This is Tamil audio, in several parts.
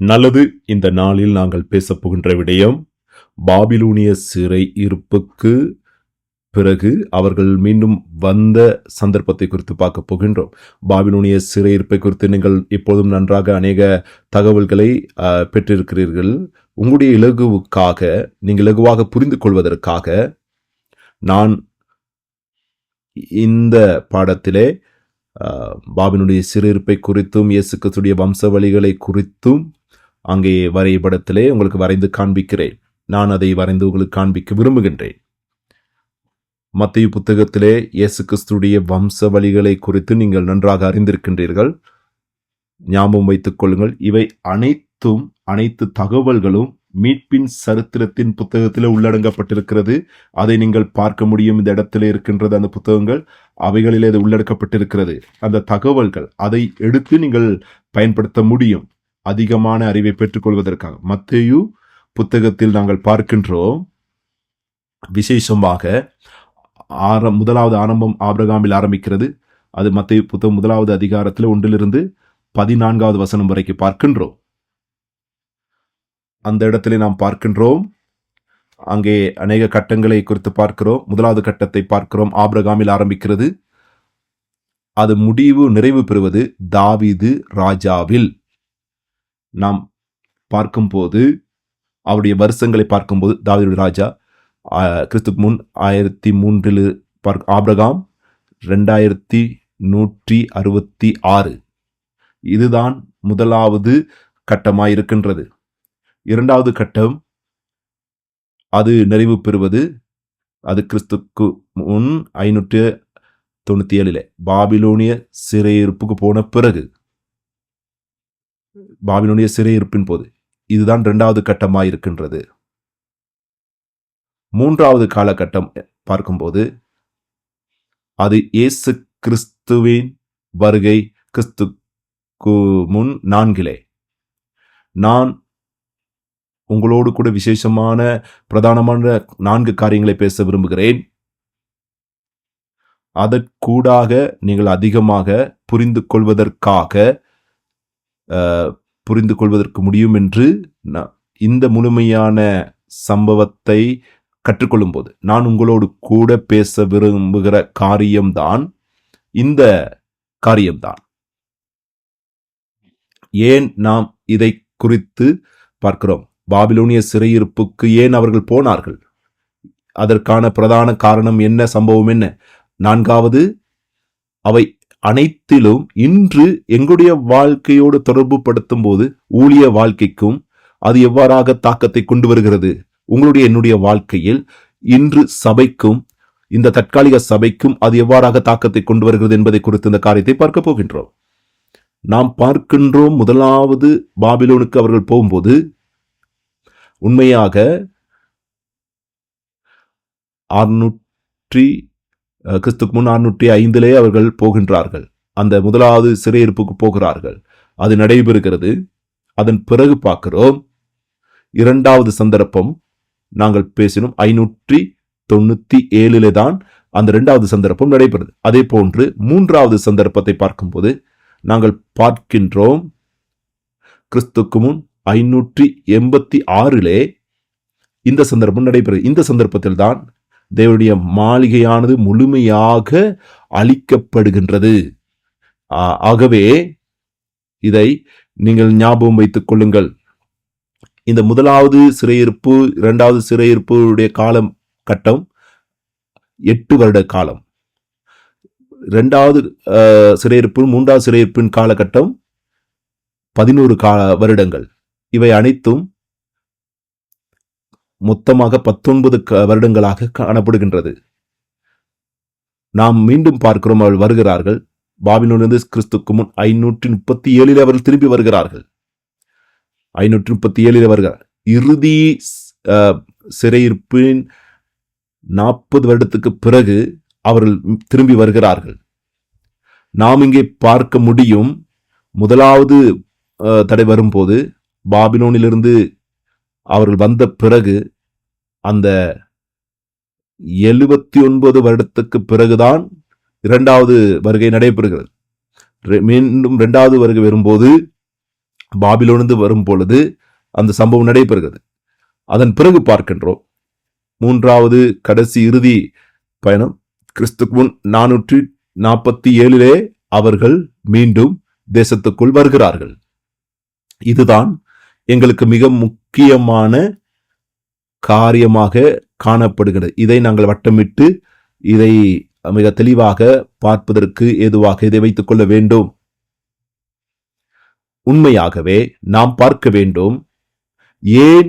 நல்லது. இந்த நாளில் நாங்கள் பேசப் போகின்ற விடயம் பாபிலோனிய சிறை இருப்புக்கு பிறகு அவர்கள் மீண்டும் வந்த சந்தர்ப்பத்தை குறித்து பார்க்க போகின்றோம். பாபிலோனிய சிறையிருப்பை குறித்து நீங்கள் இப்போதும் நன்றாக அநேக தகவல்களை பெற்றிருக்கிறீர்கள். உங்களுடைய இலகுவுக்காக, நீங்கள் இலகுவாக புரிந்து கொள்வதற்காக நான் இந்த பாடத்திலே பாபிலோனிய சிறையிருப்பை குறித்தும் இயேசு கிறிஸ்துவின் வம்சவழிகளை குறித்தும் அங்கே வரைபடத்திலே உங்களுக்கு வரைந்து காண்பிக்கிறேன். நான் அதை வரைந்து உங்களுக்கு காண்பிக்க விரும்புகின்றேன். மத்தேயு புத்தகத்திலே இயேசு கிறிஸ்துவின் வம்சவழிகளை குறித்து நீங்கள் நன்றாக அறிந்திருக்கின்றீர்கள். ஞாபகம் வைத்துக் கொள்ளுங்கள். இவை அனைத்து தகவல்களும் மீட்பின் சரித்திரத்தின் புத்தகத்தில் உள்ளடங்கப்பட்டிருக்கிறது. அதை நீங்கள் பார்க்க முடியும். இந்த இடத்துல இருக்கின்றது அந்த புத்தகங்கள், அவைகளில் அது உள்ளடக்கப்பட்டிருக்கிறது. அந்த தகவல்கள் அதை எடுத்து நீங்கள் பயன்படுத்த முடியும் அதிகமான அறிவை பெற்றுக்கொள்வதற்காக. மத்தேயு புத்தகத்தில் நாங்கள் பார்க்கின்றோம், விசேஷமாக முதலாவது ஆரம்பம் ஆபிரகாமில் ஆரம்பிக்கிறது. அது மத்தேயு புத்தகம் 1வது அதிகாரத்தில் 1 14 வசனம் வரைக்கும் பார்க்கின்றோம். அந்த இடத்திலே நாம் பார்க்கின்றோம், அங்கே அநேக கட்டங்களை குறித்து பார்க்கிறோம். 1வது கட்டத்தை பார்க்கிறோம், ஆபிரகாமில் ஆரம்பிக்கிறது. அது நிறைவு பெறுவது தாவீது ராஜாவில். நாம் பார்க்கும்போது அவருடைய வருஷங்களை பார்க்கும்போது தாவீது ராஜா கிறிஸ்துக்கு முன் 1003 ஆபிரகாம் 2166. இதுதான் முதலாவது கட்டமாய் இருக்கின்றது. 2வது கட்டம் அது நிறைவு பெறுவது, அது கிறிஸ்துக்கு முன் 597 பாபிலோனிய சிறையிருப்புக்கு போன பிறகு, பாபிலோனிய சிறையிருப்பின் போது. இதுதான் 2வது கட்டமாய் இருக்கின்றது. 3வது காலகட்டம் பார்க்கும்போது அது இயேசு கிறிஸ்துவின் வருகை, கிறிஸ்துக்கு முன் 4. நான் உங்களோடு கூட விசேஷமான பிரதானமான 4 காரியங்களை பேச விரும்புகிறேன். அதற்கூடாக நீங்கள் அதிகமாக புரிந்து கொள்வதற்கு முடியும் என்று இந்த முழுமையான சம்பவத்தை கற்றுக்கொள்ளும் போது நான் உங்களோடு கூட பேச விரும்புகிற காரியம்தான் இந்த காரியம்தான். ஏன் நாம் இதை குறித்து பார்க்கிறோம்? பாபிலோனிய சிறையிருப்புக்கு ஏன் அவர்கள் போனார்கள்? அதற்கான பிரதான காரணம் என்ன? சம்பவம் என்ன? 4வது, அவை அனைத்திலும் இன்று எங்களுடைய வாழ்க்கையோடு தொடர்பு படுத்தும் போது ஊழிய வாழ்க்கைக்கும் அது எவ்வாறாக தாக்கத்தை கொண்டு வருகிறது, உங்களுடைய என்னுடைய வாழ்க்கையில் இன்று சபைக்கும் இந்த தற்காலிக சபைக்கும் அது எவ்வாறாக தாக்கத்தை கொண்டு வருகிறது என்பதை குறித்து இந்த காரியத்தை பார்க்க போகின்றோம். நாம் பார்க்கின்றோம், முதலாவது பாபிலோனுக்கு அவர்கள் போகும்போது உண்மையாக கிறிஸ்துக்கு முன் 605 அவர்கள் போகின்றார்கள். அந்த முதலாவது சிறையிருப்புக்கு போகிறார்கள். அது நடைபெறுகிறது. அதன் பிறகு பார்க்கிறோம் 2வது சந்தர்ப்பம் நாங்கள் பேசினோம், 597 தான் அந்த 2வது சந்தர்ப்பம் நடைபெறுது. அதே போன்று 3வது சந்தர்ப்பத்தை பார்க்கும்போது நாங்கள் பார்க்கின்றோம், கிறிஸ்துக்கு முன் 586 இந்த சந்தர்ப்பம் நடைபெறுது. இந்த சந்தர்ப்பத்தில் தான் தேவனுடைய மாளிகையானது முழுமையாக அழிக்கப்படுகின்றது. ஆகவே இதை நீங்கள் ஞாபகம் வைத்துக் கொள்ளுங்கள். இந்த முதலாவது சிறையிருப்பு, 2வது சிறையிருப்புடைய காலம் கட்டம் 8 வருட காலம். 2வது சிறையிருப்பு, 3வது சிறையிருப்பின் காலகட்டம் 11 வருடங்கள். இவை அனைத்தும் மொத்தமாக 19 வருடங்களாக காணப்படுகின்றது. நாம் மீண்டும் பார்க்கிறோம், அவர்கள் வருகிறார்கள். பாபிலோனிலிருந்து கிறிஸ்துக்கு முன் 537 அவர்கள் திரும்பி வருகிறார்கள். 537 வருகிறார். இறுதி சிறையிருப்பின் 40 வருடத்துக்கு பிறகு அவர்கள் திரும்பி வருகிறார்கள். நாம் இங்கே பார்க்க முடியும், முதலாவது தடை வரும்போது பாபிலோனிலிருந்து அவர்கள் வந்த பிறகு அந்த 79 வருடத்துக்கு பிறகுதான் 2வது வருகை நடைபெறுகிறது. மீண்டும் 2வது வருகை வரும்போது பாபிலோனிலிருந்து வரும் பொழுது அந்த சம்பவம் நடைபெறுகிறது. அதன் பிறகு பார்க்கின்றோம் 3வது கடைசி இறுதி பயணம் கிறிஸ்துக்கு முன் 447 அவர்கள் மீண்டும் தேசத்துக்குள் வருகிறார்கள். இதுதான் எங்களுக்கு மிக முக்கியமான காரியமாக காணப்படுகிறது. இதை நாங்கள் வட்டமிட்டு இதை மிக தெளிவாக பார்ப்பதற்கு ஏதுவாக இதை வைத்துக் கொள்ள வேண்டும். உண்மையாகவே நாம் பார்க்க வேண்டும், ஏன்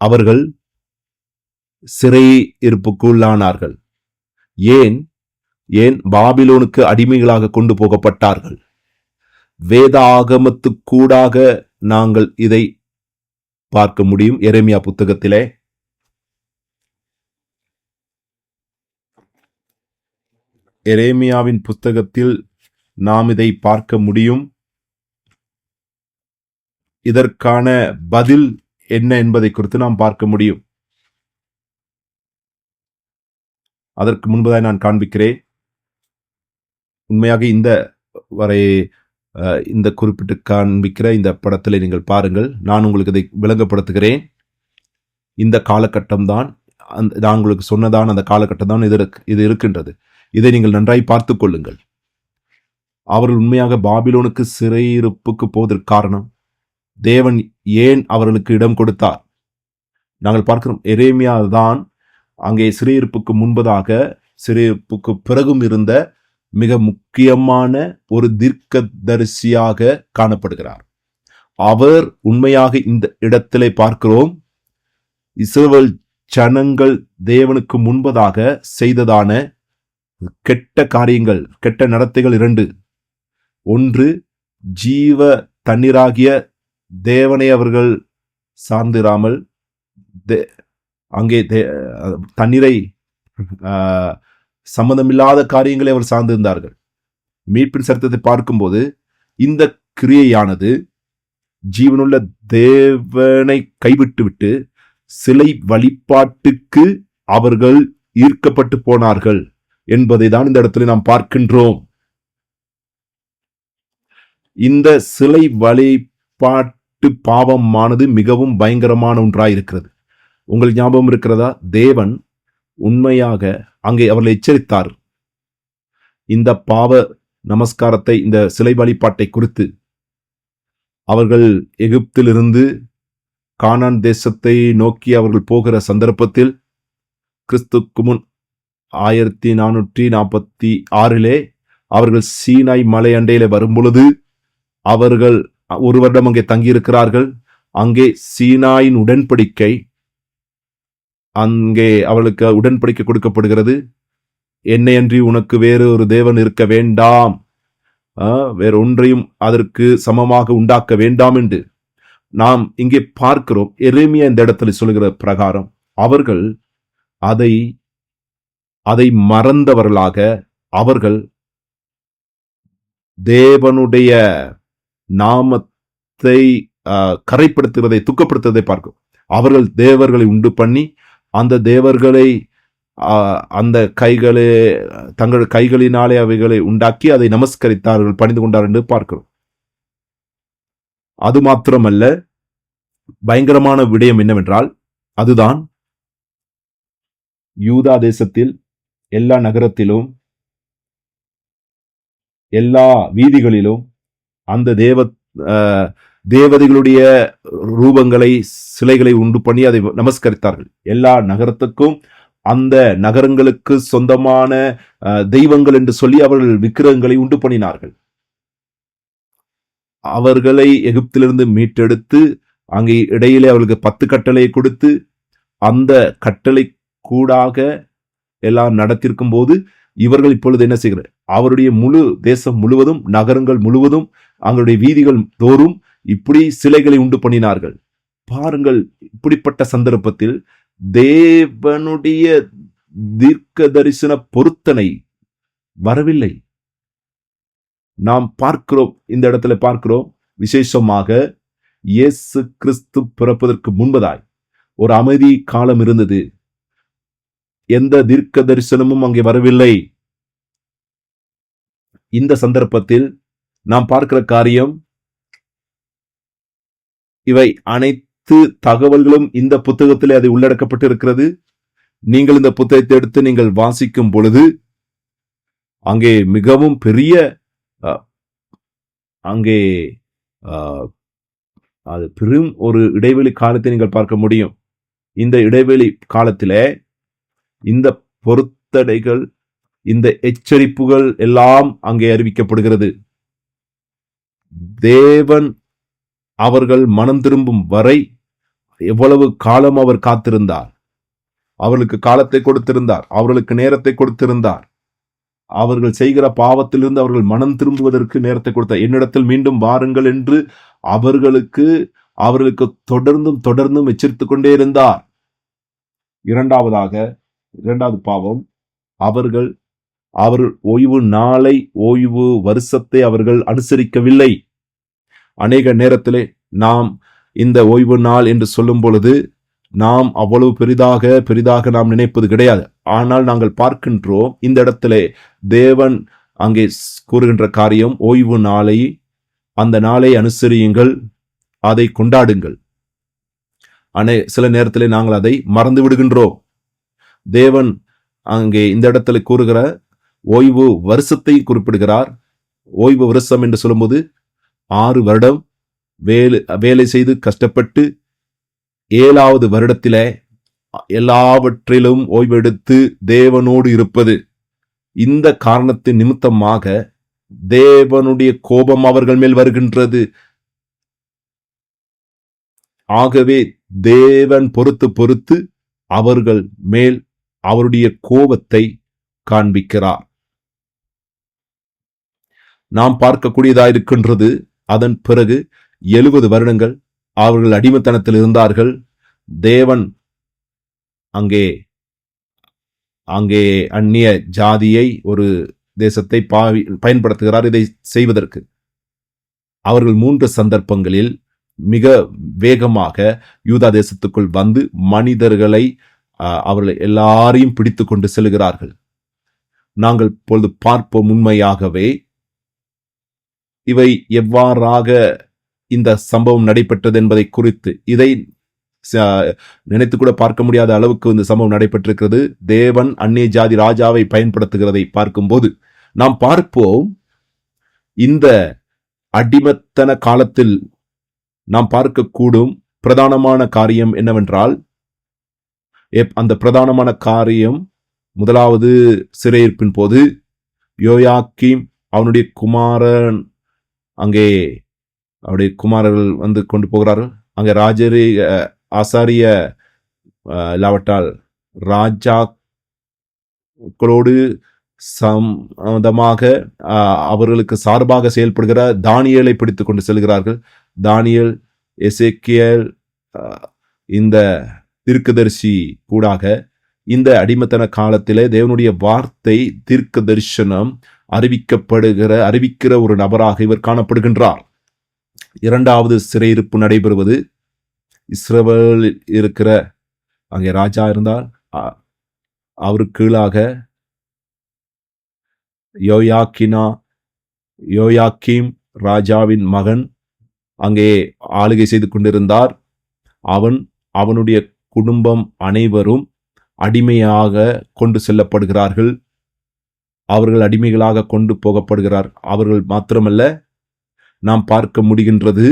அவர்கள் சிறை இருப்புக்குள்ளானார்கள், ஏன் பாபிலோனுக்கு அடிமைகளாக கொண்டு போகப்பட்டார்கள். வேதாகமத்துக்கூடாக நாங்கள் இதை பார்க்க முடியும். எரேமியா புத்தகத்திலே எரேமியாவின் புத்தகத்தில் நாம் இதை பார்க்க முடியும். இதற்கான பதில் என்ன என்பதை குறித்து நாம் பார்க்க முடியும். அதற்கு முன்பதாக நான் காண்பிக்கிறேன். உண்மையாக இந்த குறிப்பிட்டு காண்பிக்கிற இந்த படத்தில் நீங்கள் பாருங்கள். நான் உங்களுக்கு இதை விளங்கப்படுத்துகிறேன். இந்த காலகட்டம் தான் நான் உங்களுக்கு சொன்னதான் அந்த காலகட்டம் தான் இது இருக்கின்றது. இதை நீங்கள் நன்றாய் பார்த்துக் கொள்ளுங்கள். அவர்கள் உண்மையாக பாபிலோனுக்கு சிறையிருப்புக்கு போவதற்கு காரணம், தேவன் ஏன் அவர்களுக்கு இடம் கொடுத்தார். நாங்கள் பார்க்கிறோம், எரேமியா தான் அங்கே சிறையிருப்புக்கு முன்பதாக சிறையிருப்புக்கு பிறகும் இருந்த மிக முக்கியமான ஒரு தீர்க்கதரிசியாக காணப்படுகிறார். அவர் உண்மையாக இந்த இடத்திலே பார்க்கிறோம், இஸ்ரவேல் ஜனங்கள் தேவனுக்கு முன்பதாக செய்ததான கெட்ட காரியங்கள், கெட்ட நடத்தைகள் 2. ஒன்று, ஜீவ தண்ணீராகிய தேவனை அவர்கள் சார்ந்திராமல் அங்கே தண்ணீரை சம்பந்தமில்லாத காரியங்களை அவர் சார்ந்திருந்தார்கள். மீட்பின் சரித்திரத்தை பார்க்கும்போது இந்த கிரியையானது ஜீவனுள்ள தேவனை கைவிட்டுவிட்டு சிலை வழிபாட்டுக்கு அவர்கள் ஈர்க்கப்பட்டு போனார்கள் என்பதை தான் இந்த இடத்துல நாம் பார்க்கின்றோம். இந்த சிலை வழிபாட்டு பாவமானது மிகவும் பயங்கரமான ஒன்றாயிருக்கிறது. உங்களுக்கு ஞாபகம் இருக்கிறதா? தேவன் உண்மையாக அங்கே அவர்களை எச்சரித்தார். இந்த பாவ நமஸ்காரத்தை, இந்த சிலை வழிபாட்டை குறித்து அவர்கள் எகிப்திலிருந்து கானான் தேசத்தை நோக்கி அவர்கள் போகிற சந்தர்ப்பத்தில் கிறிஸ்துக்கு முன் 1446 அவர்கள் சீனாய் மலை அண்டையில வரும்பொழுது அவர்கள் 1 வருடம் அங்கே தங்கியிருக்கிறார்கள். அங்கே சீனாயின் உடன்படிக்கை, அங்கே அவளுக்கு உடன்படிக்கை கொடுக்கப்படுகிறது. என்னையன்றி உனக்கு வேறு ஒரு தேவன் இருக்க வேண்டாம், வேற ஒன்றையும் அதற்கு சமமாக உண்டாக்க வேண்டாம் என்று நாம் இங்கே பார்க்கிறோம். எரேமியா இந்த இடத்துல சொல்கிற பிரகாரம் அவர்கள் அதை மறந்தவர்களாக அவர்கள் தேவனுடைய நாமத்தை கரைப்படுத்துவதை, துக்கப்படுத்துவதை பார்க்கும். அவர்கள் தேவர்களை உண்டு பண்ணி அந்த தேவர்களை அந்த தங்கள் கைகளினாலே அவைகளை உண்டாக்கி அதை நமஸ்கரித்தார்கள், பணிந்து கொண்டார் என்று பார்க்கிறோம். அது மாத்திரமல்ல, பயங்கரமான விடயம் என்னவென்றால், அதுதான் யூதா தேசத்தில் எல்லா நகரத்திலும் எல்லா வீதிகளிலும் அந்த தேவதைகளுடைய ரூபங்களை, சிலைகளை உண்டு பண்ணி அதை நமஸ்கரித்தார்கள். எல்லா நகரத்துக்கும் அந்த நகரங்களுக்கு சொந்தமான தெய்வங்கள் என்று சொல்லி அவர்கள் விக்கிரகங்களை உண்டு பண்ணினார்கள். அவர்களை எகிப்திலிருந்து மீட்டெடுத்து அங்கே இடையிலே அவர்களுக்கு 10 கட்டளை கொடுத்து அந்த கட்டளை கூடாக எல்லாம் நடத்திருக்கும் போது இவர்கள் இப்பொழுது என்ன செய்கிறார்? அவருடைய முழு தேசம் முழுவதும், நகரங்கள் முழுவதும், அவங்களுடைய வீதிகள் தோறும் இப்படி சிலைகளை உண்டு பண்ணினார்கள். பாருங்கள், இப்படிப்பட்ட சந்தர்ப்பத்தில் தேவனுடைய தீர்க்க தரிசன பொருத்தனை வரவில்லை. நாம் பார்க்கிறோம், இந்த இடத்துல பார்க்கிறோம், விசேஷமாக இயேசு கிறிஸ்து பிறப்பதற்கு முன்பதாய் ஒரு அமைதி காலம் இருந்தது. எந்த தீர்க்க தரிசனமும் அங்கே வரவில்லை. இந்த சந்தர்ப்பத்தில் நாம் பார்க்கிற காரியம், இவை அனைத்து தகவல்களும் இந்த புத்தகத்திலே அது உள்ளடக்கப்பட்டு இருக்கிறது. நீங்கள் இந்த புத்தகத்தை எடுத்து நீங்கள் வாசிக்கும் பொழுது அங்கே மிகவும் பெரிய அங்கே அது பெரும் ஒரு இடைவெளி காலத்தை நீங்கள் பார்க்க முடியும். இந்த இடைவெளி காலத்திலே இந்த பொருத்தடைகள், இந்த எச்சரிப்புகள் எல்லாம் அங்கே அறிவிக்கப்படுகிறது. தேவன் அவர்கள் மனம் திரும்பும் வரை எவ்வளவு காலம் அவர் காத்திருந்தார். அவர்களுக்கு காலத்தை கொடுத்திருந்தார், அவர்களுக்கு நேரத்தை கொடுத்திருந்தார். அவர்கள் செய்கிற பாவத்திலிருந்து அவர்கள் மனம் திரும்புவதற்கு நேரத்தை கொடுத்தார். என்னிடத்தில் மீண்டும் வாருங்கள் என்று அவர்களுக்கு தொடர்ந்தும் எச்சரித்துக் கொண்டே இருந்தார். இரண்டாவது பாவம், அவர்கள் ஓய்வு நாளை, ஓய்வு வருஷத்தை அவர்கள் அனுசரிக்கவில்லை. அநேக நேரத்திலே நாம் இந்த ஓய்வு நாள் என்று சொல்லும் பொழுது நாம் அவ்வளவு பெரிதாக நாம் நினைப்பது கிடையாது. ஆனால் நாங்கள் பார்க்கின்றோம், இந்த இடத்திலே தேவன் அங்கே கூறுகின்ற காரியம், ஓய்வு நாளை, அந்த நாளை அனுசரியுங்கள், அதை கொண்டாடுங்கள். சில நேரத்திலே நாங்கள் அதை மறந்து விடுகின்றோம். தேவன் அங்கே இந்த இடத்துல கூறுகிற ஓய்வு வருஷத்தை குறிப்பிடுகிறார். ஓய்வு வருஷம் என்று சொல்லும்போது 6 வருடம் வேலை செய்து கஷ்டப்பட்டு 7வது வருடத்திலே எல்லாவற்றிலும் ஓய்வெடுத்து தேவனோடு இருப்பது. இந்த காரணத்தின் நிமித்தமாக தேவனுடைய கோபம் அவர்கள் மேல் வருகின்றது. ஆகவே தேவன் பொறுத்து அவர்கள் மேல் அவருடைய கோபத்தை காண்பிக்கிறார். நாம் பார்க்கக்கூடியதாயிருக்கின்றது. அதன் பிறகு 70 வருடங்கள் அவர்கள் அடிமைத்தனத்தில் இருந்தார்கள். தேவன் அங்கே அந்நிய ஜாதியை, ஒரு தேசத்தை பயன்படுத்துகிறார் இதை செய்வதற்கு. அவர்கள் 3 சந்தர்ப்பங்களில் மிக வேகமாக யூதா தேசத்துக்குள் வந்து மனிதர்களை அவர்கள் எல்லாரையும் பிடித்து கொண்டு செல்கிறார்கள். நாங்கள் இப்பொழுது பார்ப்போம் உண்மையாகவே இவை எவ்வாறாக இந்த சம்பவம் நடைபெற்றது என்பதை குறித்து. இதை நினைத்து கூட பார்க்க முடியாத அளவுக்கு இந்த சம்பவம் நடைபெற்றிருக்கிறது. தேவன் அந்நிய ஜாதி ராஜாவை பயன்படுத்துகிறதை பார்க்கும்போது நாம் பார்ப்போம், இந்த அடிமைத்தன காலத்தில் நாம் பார்க்கக்கூடும் பிரதானமான காரியம் என்னவென்றால், அந்த பிரதானமான காரியம், முதலாவது சிறையிருப்பின் போது யோயாக்கீம் அவனுடைய குமாரன், அங்கே அவருடைய குமாரர்கள் வந்து கொண்டு போகிறார்கள். அங்கே ஆசாரிய இல்லாவட்டால் ராஜாக்களோடு சம்பந்தமாக அவர்களுக்கு சார்பாக செயல்படுகிற தானியேலை பிடித்துக் கொண்டு செல்கிறார்கள். தானியேல், எசேக்கியேல், இந்த தீர்க்கதரிசி கூடாக இந்த அடிமைத்தன காலத்திலே தேவனுடைய வார்த்தை தீர்க்க தரிசனம் அறிவிக்கிற ஒரு நபராக இவர் காணப்படுகின்றார். 2வது சிறையிருப்பு நடைபெறுவது, இஸ்ரவேல் இருக்கிற அங்கே ராஜா இருந்தால் அவருக்கு கீழாக யோயாக்கீம் ராஜாவின் மகன் அங்கே ஆளுகை செய்து கொண்டிருந்தார். அவனுடைய குடும்பம் அனைவரும் அடிமையாக கொண்டு செல்லப்படுகிறார்கள். அவர்கள் அடிமைகளாக கொண்டு போகப்படுகிறார். அவர்கள் மாத்திரமல்ல, நாம் பார்க்க முடிகின்றது,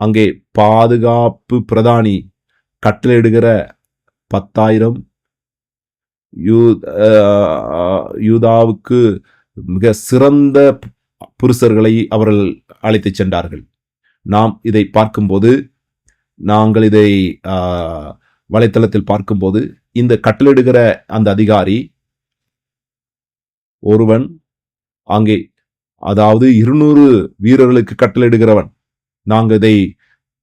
அங்கே பாதுகாப்பு பிரதானி கட்டளையிடுகிற 10,000 யூதாவுக்கு மிக சிறந்த புருஷர்களை அவர்கள் அழைத்து சென்றார்கள். நாம் இதை பார்க்கும்போது, நாங்கள் இதை வலைத்தளத்தில் பார்க்கும்போது, இந்த கட்டளையிடுகிற அந்த அதிகாரி ஒருவன் அங்கே, அதாவது 200 வீரர்களுக்கு கட்டளையிடுகிறவன். நாங்கள் இதை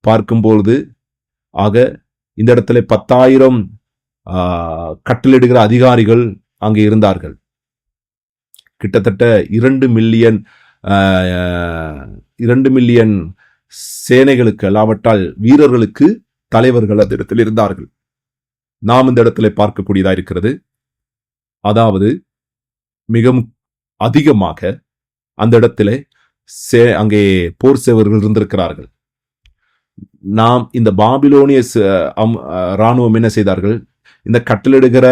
பார்க்கும்பொழுது, ஆக இந்த இடத்துல 10,000 கட்டளையிடுகிற அதிகாரிகள் அங்கே இருந்தார்கள். கிட்டத்தட்ட 2 மில்லியன் சேனைகளுக்கு, அல்லாவட்டால் வீரர்களுக்கு தலைவர்கள் அந்த இடத்தில் இருந்தார்கள். நாம் இந்த இடத்துல பார்க்கக்கூடியதா இருக்கிறது, அதாவது மிகவும் அதிகமாக அந்த இடத்துல அங்கே போர் சேவர்கள் இருந்திருக்கிறார்கள். நாம் இந்த பாபிலோனிய இராணுவம் என்ன செய்தார்கள்? இந்த கட்டளிடுகிற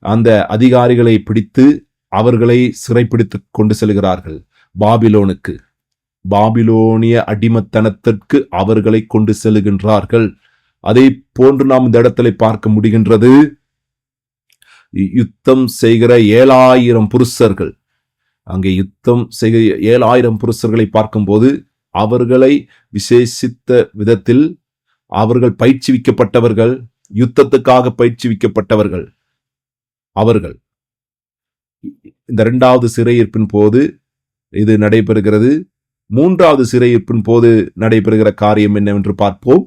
அந்த அதிகாரிகளை பிடித்து அவர்களை சிறைப்பிடித்து கொண்டு செல்கிறார்கள் பாபிலோனுக்கு. பாபிலோனிய அடிமத்தனத்திற்கு அவர்களை கொண்டு செல்கின்றார்கள். அதை போன்று நாம் இந்த இடத்துல பார்க்க முடிகின்றது. யுத்தம் செய்கிற 7000 புருஷர்கள், அங்கே யுத்தம் செய்கிற 7000 புருஷர்களை பார்க்கும்போது அவர்களை விசேஷித்த விதத்தில் அவர்கள் பயிற்சிவிக்கப்பட்டவர்கள், யுத்தத்துக்காக பயிற்சிவிக்கப்பட்டவர்கள் அவர்கள். இந்த 2வது சிறையிருப்பின் போது இது நடைபெறுகிறது. 3வது சிறையிருப்பின் போது நடைபெறுகிற காரியம் என்னவென்று பார்ப்போம்.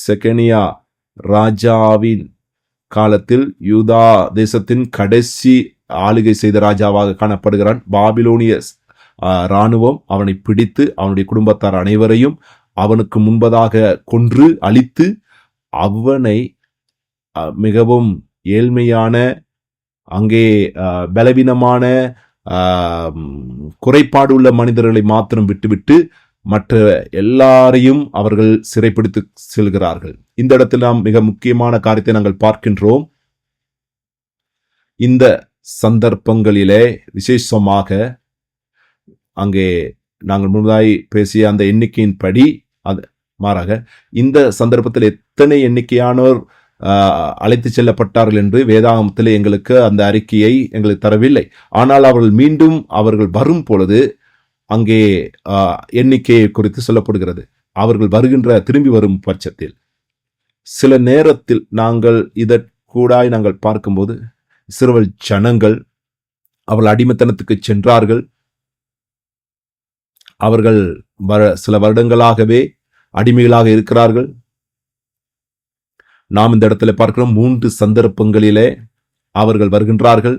செகனியா ராஜாவின் காலத்தில் யூதா தேசத்தின் கடைசி ஆளுகை செய்த ராஜாவாக காணப்படுகிறான். பாபிலோனிய இராணுவம் அவனை பிடித்து அவனுடைய குடும்பத்தார் அனைவரையும் அவனுக்கு முன்பதாக கொன்று அழித்து அவனை மிகவும் ஏழ்மையான, அங்கே பலவீனமான, குறைபாடு உள்ள மனிதர்களை மாத்திரம் விட்டுவிட்டு மற்ற எல்லாரையும் அவர்கள் சிறைப்பிடித்து செல்கிறார்கள். இந்த இடத்தில் நாம் மிக முக்கியமான காரியத்தை நாங்கள் பார்க்கின்றோம். இந்த சந்தர்ப்பங்களிலே விசேஷமாக அங்கே நாங்கள் முன்னதாய் பேசிய அந்த எண்ணிக்கையின் படி மாறாக இந்த சந்தர்ப்பத்தில் எத்தனை எண்ணிக்கையானோர் அழைத்து செல்லப்பட்டார்கள் என்று வேதாகமத்தில் எங்களுக்கு அந்த அறிக்கையை எங்களுக்கு தரவில்லை. ஆனால் அவர்கள் வரும் பொழுது அங்கே எண்ணிக்கையை குறித்து சொல்லப்படுகிறது. அவர்கள் திரும்பி வரும் பட்சத்தில் சில நேரத்தில் நாங்கள் இதற்கூடாய் நாங்கள் பார்க்கும்போது இஸ்ரவேல் ஜனங்கள் அவர்கள் அடிமைத்தனத்துக்கு சென்றார்கள். அவர்கள் சில வருடங்களாகவே அடிமைகளாக இருக்கிறார்கள். நாம் இந்த இடத்துல பார்க்கிறோம் 3 சந்தர்ப்பங்களிலே அவர்கள் வருகின்றார்கள்.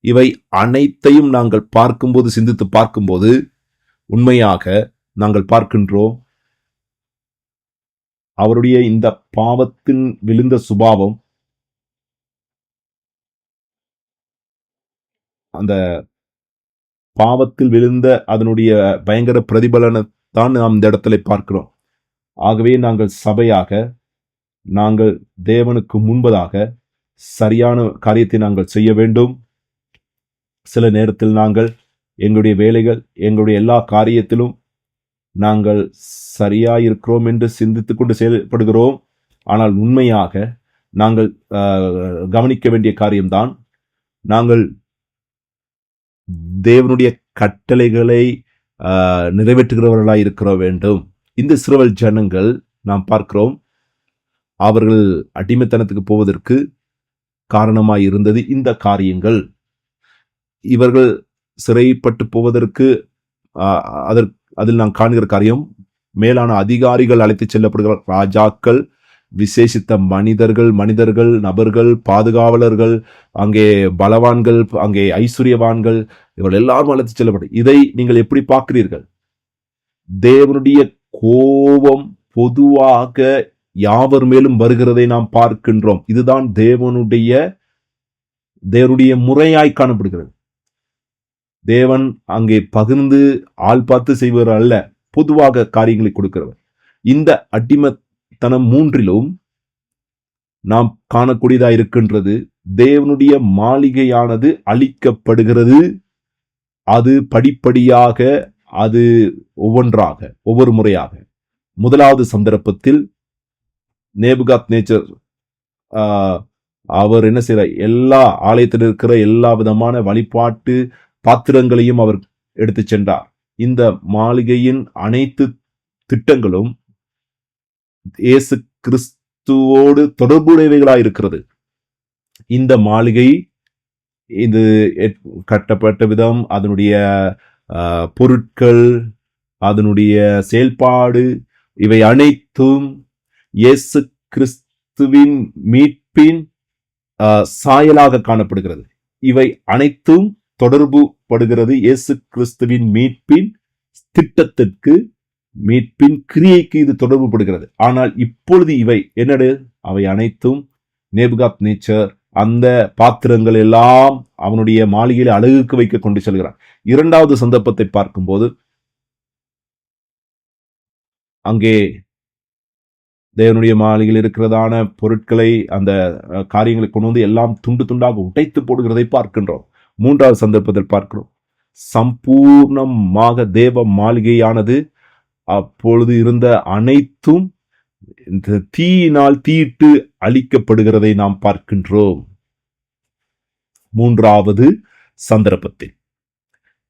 இவை அனைத்தையும் நாங்கள் பார்க்கும்போது, சிந்தித்து பார்க்கும்போது உண்மையாக நாங்கள் பார்க்கின்றோம், அவருடைய இந்த பாவத்தின் விழுந்த சுபாவம், அந்த பாவத்தில் விழுந்த அதனுடைய பயங்கர பிரதிபலனத்தான் நாம் இந்த இடத்துல பார்க்கிறோம். ஆகவே நாங்கள் சபையாக, நாங்கள் தேவனுக்கு முன்பதாக சரியான காரியத்தை நாங்கள் செய்ய வேண்டும். சில நேரத்தில் நாங்கள் எங்களுடைய வேலைகள், எங்களுடைய எல்லா காரியத்திலும் நாங்கள் சரியாயிருக்கிறோம் என்று சிந்தித்துக் கொண்டு செயல்படுகிறோம். ஆனால் உண்மையாக நாங்கள் கவனிக்க வேண்டிய காரியம்தான், நாங்கள் தேவனுடைய கட்டளைகளை நிறைவேற்றுகிறவர்களாய் இருக்கிற வேண்டும். இந்த இஸ்ரவேல் ஜனங்கள் நாம் பார்க்கிறோம், அவர்கள் அடிமைத்தனத்துக்கு போவதற்கு காரணமாய் இருந்தது இந்த காரியங்கள். இவர்கள் சிறைப்பட்டு போவதற்கு அதில் நாம் காண்கிற காரியம், மேலான அதிகாரிகள் அழைத்து செல்லப்படுகிற ராஜாக்கள், விசேஷித்த மனிதர்கள், நபர்கள், பாதுகாவலர்கள், அங்கே பலவான்கள், அங்கே ஐஸ்வர்யவான்கள், இவர்கள் எல்லாரும் அழைத்து செல்லப்படும். இதை நீங்கள் எப்படி பார்க்கிறீர்கள்? தேவனுடைய கோபம் பொதுவாக யாவர் மேலும் வருகிறதை நாம் பார்க்கின்றோம். இதுதான் தேவனுடைய முறையாய் காணப்படுகிறது. தேவன் அங்கே பகிர்ந்து ஆள் பார்த்து செய்வர் அல்ல, பொதுவாக காரியங்களை கொடுக்கிறவர். இந்த அடிமைத்தனம் 3லும் நாம் காணக்கூடியதா இருக்கின்றது. தேவனுடைய மாளிகையானது அழிக்கப்படுகிறது. அது படிப்படியாக, அது ஒவ்வொன்றாக, ஒவ்வொரு முறையாக. முதலாவது சந்தர்ப்பத்தில் நேபுகாத்நேச்சர் அவர் என்ன செய்யறார்? எல்லா ஆலயத்தில் இருக்கிற எல்லா விதமான வழிபாட்டு பாத்திரங்களையும் அவர் எடுத்து சென்றார். இந்த மாளிகையின் அனைத்து திட்டங்களும் இயேசு கிறிஸ்துவோடு தொடர்புடையவைகளாய் இருக்கிறது. இந்த மாளிகை இது கட்டப்பட்ட விதம், அதனுடைய பொருட்கள், அதனுடைய செயல்பாடு, இவை அனைத்தும் இயேசு கிறிஸ்துவின் மீட்பின் சாயலாக காணப்படுகிறது. இவை அனைத்தும் தொடர்பு படுகிறது இயேசு கிறிஸ்துவின் மீட்பின் திட்டத்திற்கு, மீட்பின் கிரியைக்கு இது தொடர்பு படுகிறது. ஆனால் இப்பொழுது இவை என்னடு? அவை அனைத்தும் நேபுகாத்நேச்சர் அந்த பாத்திரங்கள் எல்லாம் அவனுடைய மாளிகையில் அழகுக்கு வைக்க கொண்டு செல்கிறான். 2வது சந்தர்ப்பத்தை பார்க்கும்போது அங்கே தேவனுடைய மாளிகையில் இருக்கிறதான பொருட்களை, அந்த காரியங்களை கொண்டு வந்து எல்லாம் துண்டு துண்டாக உடைத்து போடுகிறதை பார்க்கின்றோம். 3வது சந்தர்ப்பத்தில் பார்க்கிறோம், சம்பூர்ணமாக தேவ மாளிகையானது அப்பொழுது இருந்த அனைத்தும் இந்த தீயினால் தீயிட்டு அழிக்கப்படுகிறதை நாம் பார்க்கின்றோம். 3வது சந்தர்ப்பத்தில்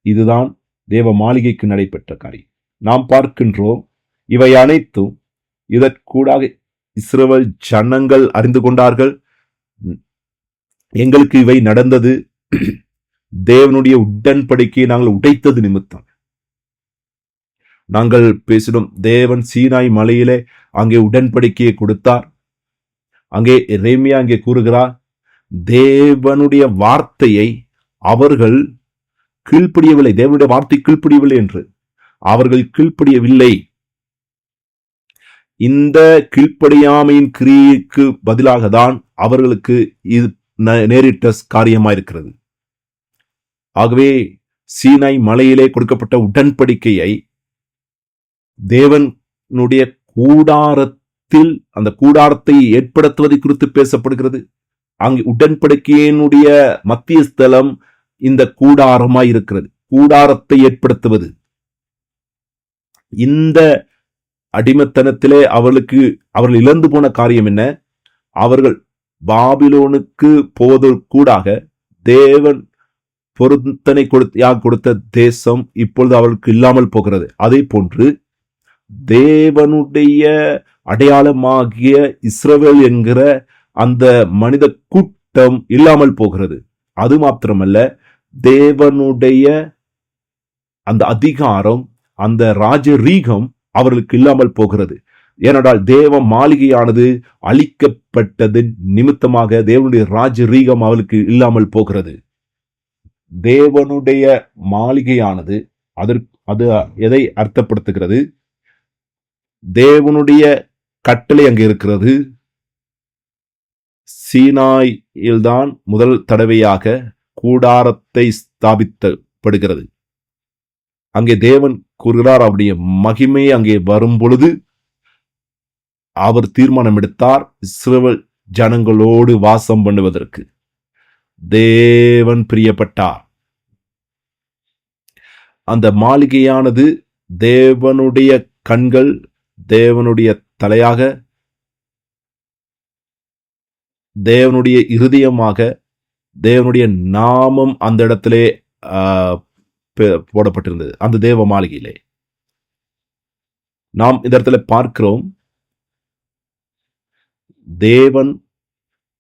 இதுதான் தேவ மாளிகைக்கு நடைபெற்ற காரியம். நாம் பார்க்கின்றோம், இவை அனைத்தும் இதற்கூடாக இஸ்ரவேல் ஜனங்கள் அறிந்து கொண்டார்கள், எங்களுக்கு இவை நடந்தது தேவனுடைய உடன்படிக்கையை நாங்கள் உடைத்தது நிமித்தம். நாங்கள் பேசினோம், தேவன் சீனாய் மலையிலே அங்கே உடன்படிக்கையை கொடுத்தார். அங்கே எரேமியா அங்கே கூறுகிறார், தேவனுடைய வார்த்தையை அவர்கள் கீழ்ப்படியவில்லை, தேவனுடைய வார்த்தை கீழ்ப்படியவில்லை என்று. அவர்கள் கீழ்ப்படியவில்லை. இந்த கீழ்ப்படியாமையின் கிரியைக்கு பதிலாக தான் அவர்களுக்கு இது நேரிட்ட காரியமாயிருக்கிறது. ஆகவே சீனாய் மலையிலே கொடுக்கப்பட்ட உடன்படிக்கையை தேவனுடைய கூடாரத்தில், அந்த கூடாரத்தை ஏற்படுத்துவதை குறித்து பேசப்படுகிறது. அங்கு உடன்படிக்கையினுடைய மத்திய ஸ்தலம் இந்த கூடாரமாய் இருக்கிறது. கூடாரத்தை ஏற்படுத்துவது. இந்த அடிமைத்தனத்திலே அவர்கள் இழந்து போன காரியம் என்ன? அவர்கள் பாபிலோனுக்கு போவதற்கூடாக தேவன் பொருத்தனை கொடுத்த தேசம் இப்பொழுது அவர்களுக்கு இல்லாமல் போகிறது. அதே போன்று தேவனுடைய அடையாளமாகிய இஸ்ரவேல் என்கிற அந்த மனித கூட்டம் இல்லாமல் போகிறது. அது மாத்திரமல்ல, தேவனுடைய அந்த அதிகாரம், அந்த ராஜரீகம் அவர்களுக்கு இல்லாமல் போகிறது. ஏனென்றால் தேவ மாளிகையானது அழிக்கப்பட்டது நிமித்தமாக தேவனுடைய ராஜரீகம் அவர்களுக்கு இல்லாமல் போகிறது. தேவனுடைய மாளிகையானது அது எதை அர்த்தப்படுத்துகிறது? தேவனுடைய கட்டளை அங்கு இருக்கிறது. சீனாயில்தான் முதல் தடவையாக கூடாரத்தை ஸ்தாபிக்கப்படுகிறது. அங்கே தேவன் கூறுகிறார், அவருடைய மகிமை அங்கே வரும் பொழுது அவர் தீர்மானம் எடுத்தார், இஸ்ரவேல் ஜனங்களோடு வாசம் பண்ணுவதற்கு தேவன் பிரியப்பட்டார். அந்த மாளிகையானது தேவனுடைய கண்கள், தேவனுடைய தலையாக, தேவனுடைய இருதயமாக, தேவனுடைய நாமம் அந்த இடத்திலே போடப்பட்டிருந்தது. அந்த தேவ மாளிகையிலே நாம் இந்த இடத்துல பார்க்கிறோம், தேவன்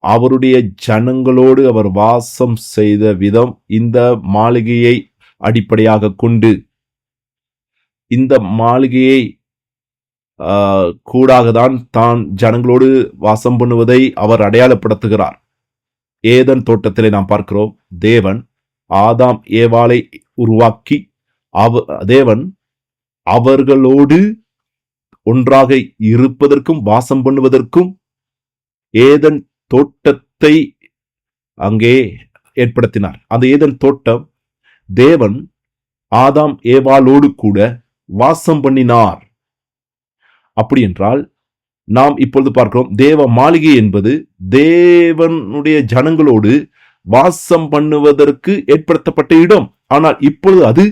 அவருடைய ஜனங்களோடு அவர் வாசம் செய்த விதம் இந்த மாளிகையை அடிப்படையாக கொண்டு, இந்த மாளிகையை கூடாகத்தான் தான் ஜனங்களோடு வாசம் பண்ணுவதை அவர் அடையாளப்படுத்துகிறார். ஏதன் தோட்டத்திலே நாம் பார்க்கிறோம், தேவன் ஆதாம் ஏவாளை உருவாக்கி தேவன் அவர்களோடு ஒன்றாக இருப்பதற்கும் வாசம் பண்ணுவதற்கும் ஏதன் தோட்டத்தை அங்கே ஏற்படுத்தினார். அந்த ஏதன் தோட்டம் தேவன் ஆதாம் ஏவாளோடு கூட வாசம் பண்ணினார். அப்படி என்றால் நாம் இப்பொழுது பார்க்கிறோம், தேவ மாளிகை என்பது தேவனுடைய ஜனங்களோடு வாசம் பண்ணுவதற்கு ஏற்படுத்தப்பட்ட இடம். ஆனால் இப்பொழுது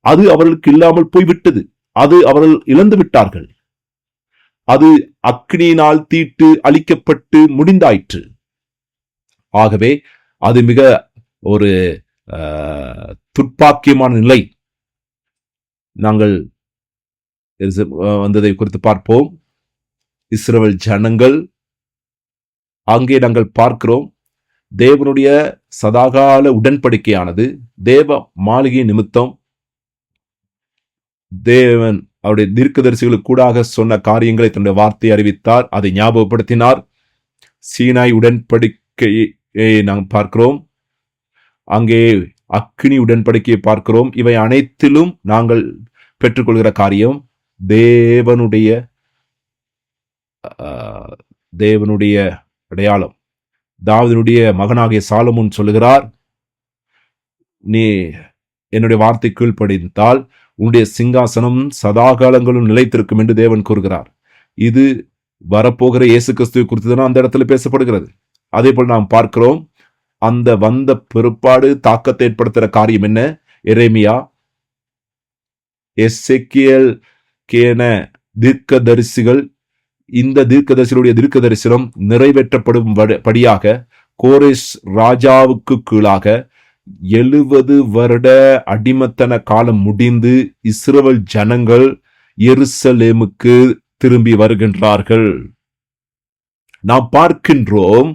அது அவர்களுக்கு இல்லாமல் போய்விட்டது. அது அவர்கள் இழந்து விட்டார்கள். அது அக்னியினால் தீட்டு அழிக்கப்பட்டு முடிந்தாயிற்று. ஆகவே அது மிக ஒரு துர்ப்பாக்கியமான நிலை. நாங்கள் வந்ததை குறித்து பார்ப்போம். இஸ்ரவேல் ஜனங்கள் அங்கே நாங்கள் பார்க்கிறோம், தேவனுடைய சதாகால உடன்படிக்கையானது தேவ மாளிகை நிமித்தம் தேவன் அவருடைய தீர்க்கதரிசிகளுக்கு கூடாக சொன்ன காரியங்களை தன்னுடைய வார்த்தை அறிவித்தார். அதை ஞாபகப்படுத்தினார். சீனாய் உடன்படிக்கையை நாம் பார்க்கிறோம், அங்கே அக்னி உடன்படிக்கையை பார்க்கிறோம். இவை அனைத்திலும் நாங்கள் பெற்றுக்கொள்கிற காரியம் தேவனுடைய அடையாளம். தாவீதுடைய மகனாகிய சாலமோன் சொல்லுகிறார், நீ என்னுடைய வார்த்தை கீழ்ப்படிந்தால் உன்னுடைய சிங்காசனம் சதாகாலங்களும் நிலைத்திருக்கும் என்று தேவன் கூறுகிறார். இது வரப்போகிற இயேசு கிறிஸ்துவை குறித்துதான் அந்த இடத்துல பேசப்படுகிறது. அதே போல் நாம் பார்க்கிறோம், அந்த வந்த பிற்பாடு தாக்கத்தை ஏற்படுத்துகிற காரியம் என்ன? எரேமியா, எசேக்கியேல் கேன தீர்க்கதரிசிகள், இந்த தீர்க்கதரிசிகளுடைய தீர்க்க தரிசனம் நிறைவேற்றப்படும் படியாக கோரேஸ் ராஜாவுக்கு கீழாக 70 வருட அடிமத்தன காலம் முடிந்து இஸ்ரவேல் ஜனங்கள் எருசலேமுக்கு திரும்பி வருகின்றார்கள். நாம் பார்க்கின்றோம்,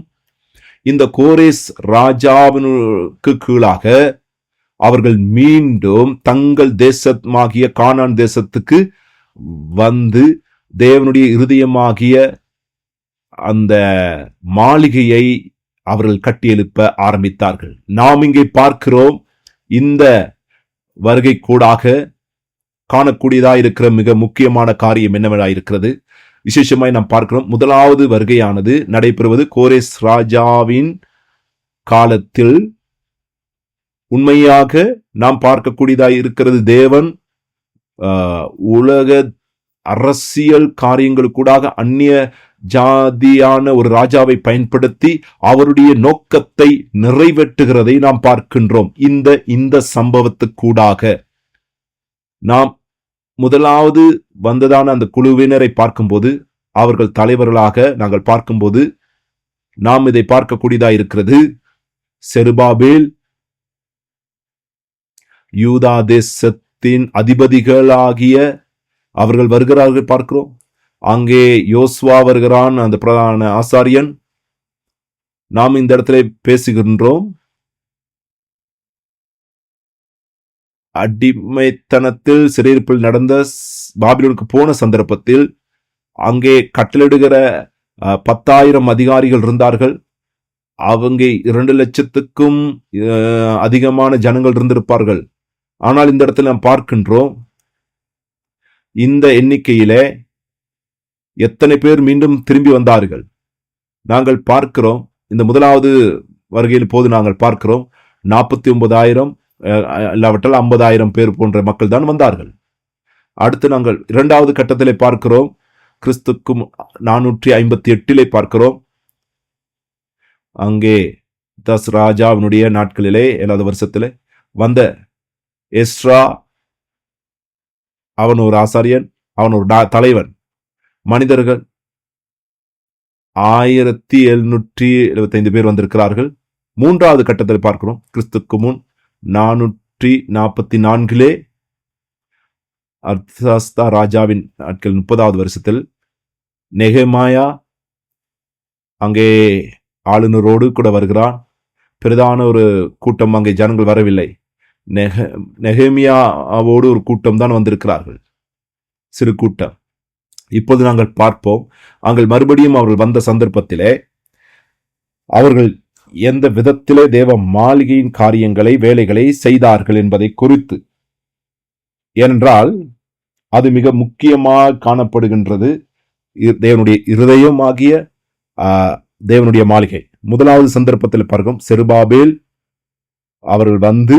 இந்த கோரேஸ் ராஜாவினுக்கு கீழாக அவர்கள் மீண்டும் தங்கள் தேசமாகிய கானான் தேசத்துக்கு வந்து தேவனுடைய இருதயமாகிய அந்த மாளிகையை அவர்கள் கட்டியெழுப்ப ஆரம்பித்தார்கள். நாம் இங்கே பார்க்கிறோம், இந்த வருகை கூடாக காணக்கூடியதாயிருக்கிற மிக முக்கியமான காரியம் என்னவென்றாயிருக்கிறது. விசேஷமாய் நாம் பார்க்கிறோம், முதலாவது வருகையானது நடைபெறுவது கோரேஸ் ராஜாவின் காலத்தில். உண்மையாக நாம் பார்க்கக்கூடியதாய் இருக்கிறது, தேவன் உலக அரசியல் காரியங்களுக்கூடாக அந்நிய ஜாதியான ஒரு ராஜாவை பயன்படுத்தி அவருடைய நோக்கத்தை நிறைவேற்றுகிறதை நாம் பார்க்கின்றோம். இந்த சம்பவத்துக்கூடாக நாம் முதலாவது வந்ததான அந்த குழுவினரை பார்க்கும்போது, அவர்கள் தலைவர்களாக நாங்கள் பார்க்கும்போது நாம் இதை பார்க்கக்கூடியதா இருக்கிறது. செருபாபேல் யூதா தேசத்தின் அதிபதிகளாகிய அவர்கள் வருகிறார்கள் பார்க்கிறோம். அங்கே யோசுவா வருகிறான், அந்த பிரதான ஆசாரியன். நாம் இந்த இடத்துல பேசுகின்றோம், அடிமைத்தனத்தில் சிறையிருப்பில் நடந்த பாபிலோனுக்கு போன சந்தர்ப்பத்தில் அங்கே கட்டளிடுகிற 10,000 அதிகாரிகள் இருந்தார்கள். அவங்க 2,00,000க்கும் அதிகமான ஜனங்கள் இருந்திருப்பார்கள். ஆனால் இந்த இடத்துல நாம் பார்க்கின்றோம், இந்த எண்ணிக்கையிலே எத்தனை பேர் மீண்டும் திரும்பி வந்தார்கள். நாங்கள் பார்க்கிறோம், இந்த முதலாவது வருகையில் போது நாங்கள் பார்க்கிறோம் 49,000 இல்லாவிட்டால் 50,000 பேர் போன்ற மக்கள் தான் வந்தார்கள். அடுத்து நாங்கள் இரண்டாவது கட்டத்திலே பார்க்கிறோம், கிறிஸ்துக்கும் 458 பார்க்கிறோம். அங்கே தஸ் ராஜாவினுடைய நாட்களிலே 7வது வருஷத்திலே வந்த எஸ்ரா, அவன் ஒரு ஆசாரியன், அவன் ஒரு தலைவன். மனிதர்கள் 1775 பேர் வந்திருக்கிறார்கள். மூன்றாவது கட்டத்தில் பார்க்கிறோம், கிறிஸ்துக்கு முன் 444 அர்தாஸ்தா ராஜாவின் நாட்கள் 30வது வருஷத்தில் நெகேமியா அங்கே ஆளுநரோடு கூட வருகிறான். பிரதான ஒரு கூட்டம் அங்கே ஜனங்கள் வரவில்லை. நெகேமியாவோடு ஒரு கூட்டம் தான் வந்திருக்கிறார்கள், சிறு கூட்டம். இப்போது நாங்கள் பார்ப்போம், அங்கே மறுபடியும் அவர்கள் வந்த சந்தர்ப்பத்திலே அவர்கள் எந்த விதத்திலே தேவ மாளிகையின் காரியங்களை வேலைகளை செய்தார்கள் என்பதை குறித்து. ஏனென்றால் அது மிக முக்கியமாக காணப்படுகின்றது. தேவனுடைய இருதயமாகிய தேவனுடைய மாளிகை. முதலாவது சந்தர்ப்பத்தில் பார்க்கும், செருபாபேல் அவர்கள் வந்து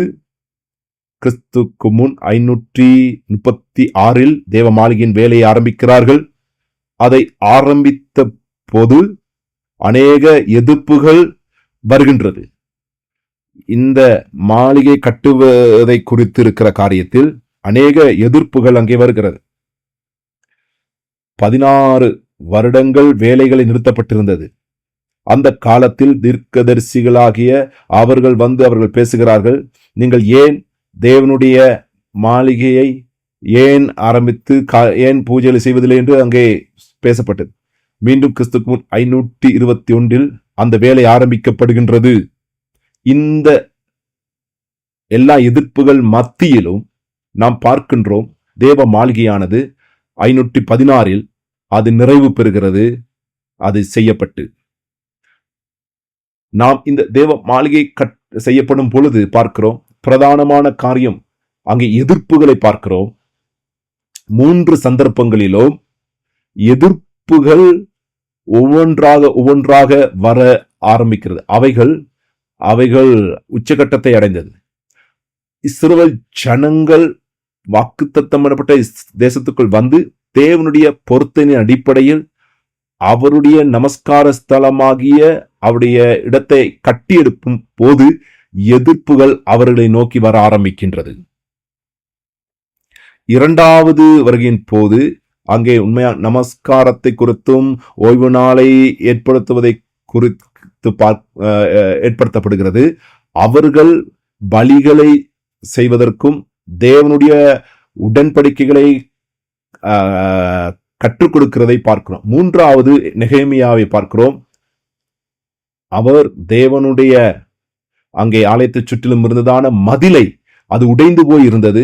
கிறிஸ்துக்கு முன் 536 தேவ மாளிகையின் வேலையை ஆரம்பிக்கிறார்கள். அதை ஆரம்பித்த போது அநேக எதிர்ப்புகள் வருகின்றது. இந்த மாளிகை கட்டுவதை குறித்து இருக்கிற காரியத்தில் அநேக எதிர்ப்புகள் அங்கே வருகிறது. 16 வருடங்கள் வேலைகளை நிறுத்தப்பட்டிருந்தது. அந்த காலத்தில் தீர்க்கதரிசிகளாகிய அவர்கள் வந்து அவர்கள் பேசுகிறார்கள், நீங்கள் ஏன் தேவனுடைய மாளிகையை ஏன் ஆரம்பித்து ஏன் பூஜைகளை செய்வதில்லை என்று அங்கே பேசப்பட்டது. மீண்டும் கிறிஸ்துக்கு முன் 521 அந்த வேலை ஆரம்பிக்கப்படுகின்றது. இந்த எல்லா எதிர்ப்புகள் மத்தியிலும் நாம் பார்க்கின்றோம், தேவ மாளிகையானது 516 அது நிறைவு பெறுகிறது. அது செய்யப்பட்டு நாம் இந்த தேவ மாளிகை செய்யப்படும் பொழுது பார்க்கிறோம், பிரதானமான காரியம் அங்கே எதிர்ப்புகளை பார்க்கிறோம். 3 சந்தர்ப்பங்களிலும் எதிர்ப்புகள் ஒவ்வொன்றாக வர ஆரம்பிக்கிறது. அவைகள் உச்சகட்டத்தை அடைந்தது. இஸ்ரவேல் ஜனங்கள் வாக்குத்தத்தம் பண்ணப்பட்ட தேசத்துக்குள் வந்து தேவனுடைய பொருத்தனின் அடிப்படையில் அவருடைய நமஸ்கார ஸ்தலமாகிய அவருடைய இடத்தை கட்டியெடுக்கும் போது எதிர்ப்புகள் அவர்களை நோக்கி வர ஆரம்பிக்கின்றது. இரண்டாவது வருகையின் போது அங்கே உண்மையா நமஸ்காரத்தை குறித்தும் ஓய்வு நாளை ஏற்படுத்துவதை குறித்து ஏற்படுத்தப்படுகிறது. அவர்கள் பலிகளை செய்வதற்கும் தேவனுடைய உடன்படிக்கைகளை கற்றுக் கொடுக்கிறதை பார்க்கிறோம். மூன்றாவது நெகேமியாவை பார்க்கிறோம். அவர் தேவனுடைய அங்கே ஆலயத்தை சுற்றிலும் இருந்ததான மதிலை, அது உடைந்து போய் இருந்தது,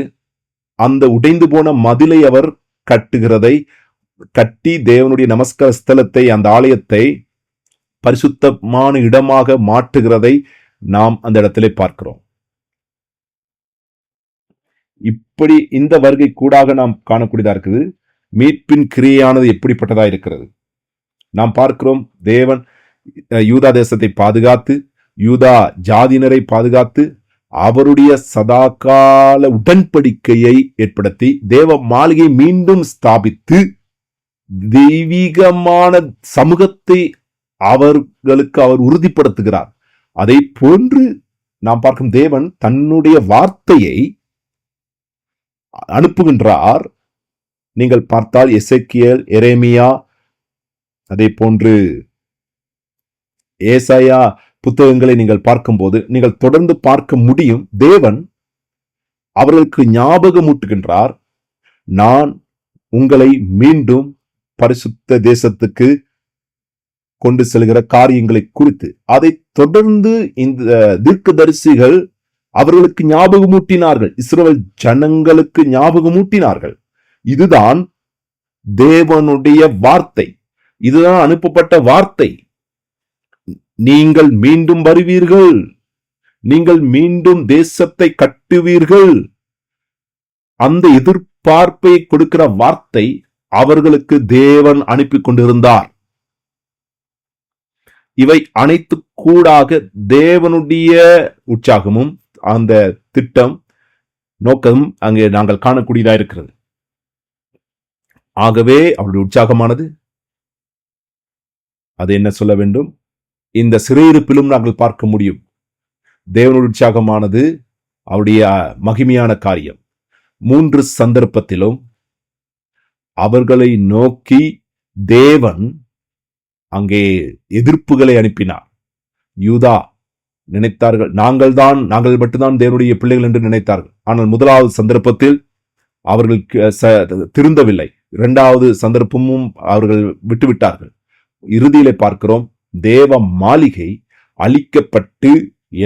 அந்த உடைந்து போன மதிலை அவர் கட்டி தேவனுடைய நமஸ்கார ஸ்தலத்தை, அந்த ஆலயத்தை பரிசுத்தமான இடமாக மாற்றுகிறதை நாம் அந்த இடத்திலே பார்க்கிறோம். இப்படி இந்த வருகை கூடாக நாம் காணக்கூடியதா இருக்குது. மீட்பின் கிரியையானது எப்படிப்பட்டதா இருக்கிறது நாம் பார்க்கிறோம். தேவன் யூதா தேசத்தை பாதுகாத்து, யூதா ஜாதியினரை பாதுகாத்து, அவருடைய சதாகால உடன்படிக்கையை ஏற்படுத்தி தேவ மாளிகை மீண்டும் ஸ்தாபித்து தெய்வீகமான சமூகத்தை அவர்களுக்கு அவர் உறுதிப்படுத்துகிறார். அதை போன்று நாம் பார்க்கும் தேவன் தன்னுடைய வார்த்தையை அனுப்புகின்றார். நீங்கள் பார்த்தால் எசேக்கியேல், எரேமியா, அதே போன்று ஏசாயா புத்தகங்களை நீங்கள் பார்க்கும்போது நீங்கள் தொடர்ந்து பார்க்க முடியும். தேவன் அவர்களுக்கு ஞாபகமூட்டுகின்றார், நான் உங்களை மீண்டும் பரிசுத்த தேசத்துக்கு கொண்டு செல்கிற காரியங்களை குறித்து. அதை தொடர்ந்து இந்த தீர்க்கதரிசிகள் அவர்களுக்கு ஞாபகமூட்டினார்கள், இஸ்ரவேல் ஜனங்களுக்கு ஞாபகமூட்டினார்கள். இதுதான் தேவனுடைய வார்த்தை, இதுதான் அனுப்பப்பட்ட வார்த்தை. நீங்கள் மீண்டும் வருவீர்கள், நீங்கள் மீண்டும் தேசத்தை கட்டுவீர்கள். அந்த எதிர்பார்ப்பை கொடுக்கிற வார்த்தை அவர்களுக்கு தேவன் அனுப்பி கொண்டிருந்தார். இவை அனைத்து கூடாக தேவனுடைய உற்சாகமும் அந்த திட்டம் நோக்கமும் அங்கே நாங்கள் காணக்கூடியதா இருக்கிறது. ஆகவே அவருடைய உற்சாகமானது, அது என்ன சொல்ல வேண்டும், இந்த சிறையிருப்பிலும் நாங்கள் பார்க்க முடியும். தேவனுடைய உற்சாகமானது அவருடைய மகிமையான காரியம். 3 சந்தர்ப்பத்திலும் அவர்களை நோக்கி தேவன் அங்கே எதிர்ப்புகளை அனுப்பினார். யூதா நினைத்தார்கள், நாங்கள் மட்டும்தான் தேவனுடைய பிள்ளைகள் என்று நினைத்தார்கள். ஆனால் முதலாவது சந்தர்ப்பத்தில் அவர்கள் திருந்தவில்லை. 2வது சந்தர்ப்பமும் அவர்கள் விட்டுவிட்டார்கள். இறுதியிலே பார்க்கிறோம், தேவ மாளிகை அழிக்கப்பட்டு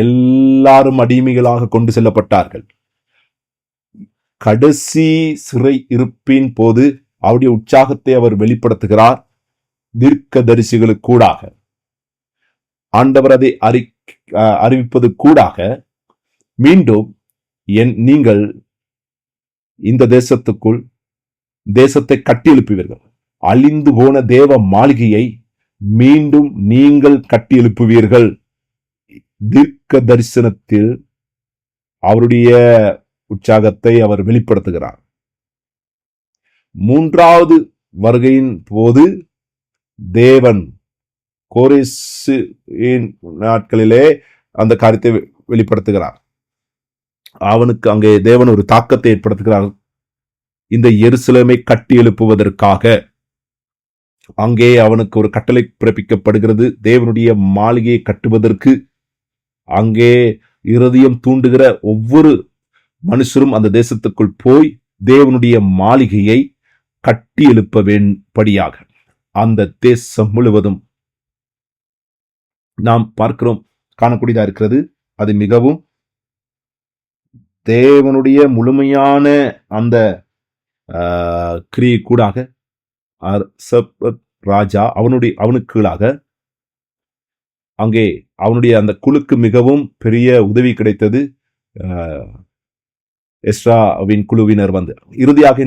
எல்லாரும் அடிமைகளாக கொண்டு செல்லப்பட்டார்கள். கடைசி சிறை இருப்பின் போது அவருடைய உற்சாகத்தை அவர் வெளிப்படுத்துகிறார். தீர்க்கதரிசிகளுக்கு கூடாக ஆண்டவர் அதை அறிவிப்பது கூடாக மீண்டும் நீங்கள் இந்த தேசத்தை கட்டி எழுப்புவீர்கள், அழிந்து போன தேவ மாளிகையை மீண்டும் நீங்கள் கட்டி எழுப்புவீர்கள். தீர்க்க தரிசனத்தில் அவருடைய உற்சாகத்தை அவர் வெளிப்படுத்துகிறார். 3வது வருகையின் போது தேவன் கோரேசின் நாட்களிலே அந்த காரியத்தை வெளிப்படுத்துகிறார். அவனுக்கு அங்கே தேவன் ஒரு தாக்கத்தை ஏற்படுத்துகிறார். இந்த எருசலேமை கட்டி எழுப்புவதற்காக அங்கே அவனுக்கு ஒரு கட்டளை பிறப்பிக்கப்படுகிறது. தேவனுடைய மாளிகையை கட்டுவதற்கு அங்கே இருதயம் தூண்டுகிற ஒவ்வொரு மனுஷரும் அந்த தேசத்துக்குள் போய் தேவனுடைய மாளிகையை கட்டி எழுப்பபடியாக அந்த தேசம் முழுவதும் நாம் பார்க்கிறோம், காணக்கூடியதா இருக்கிறது. அது மிகவும் தேவனுடைய முழுமையான அந்த கிரியை கூடாக ராஜா அவனுக்கு கீழாக அங்கே அவனுடைய அந்த குழுக்கு மிகவும் பெரிய உதவி கிடைத்தது. எஸ்ராவின் குழுவினர் வந்து இறுதியாக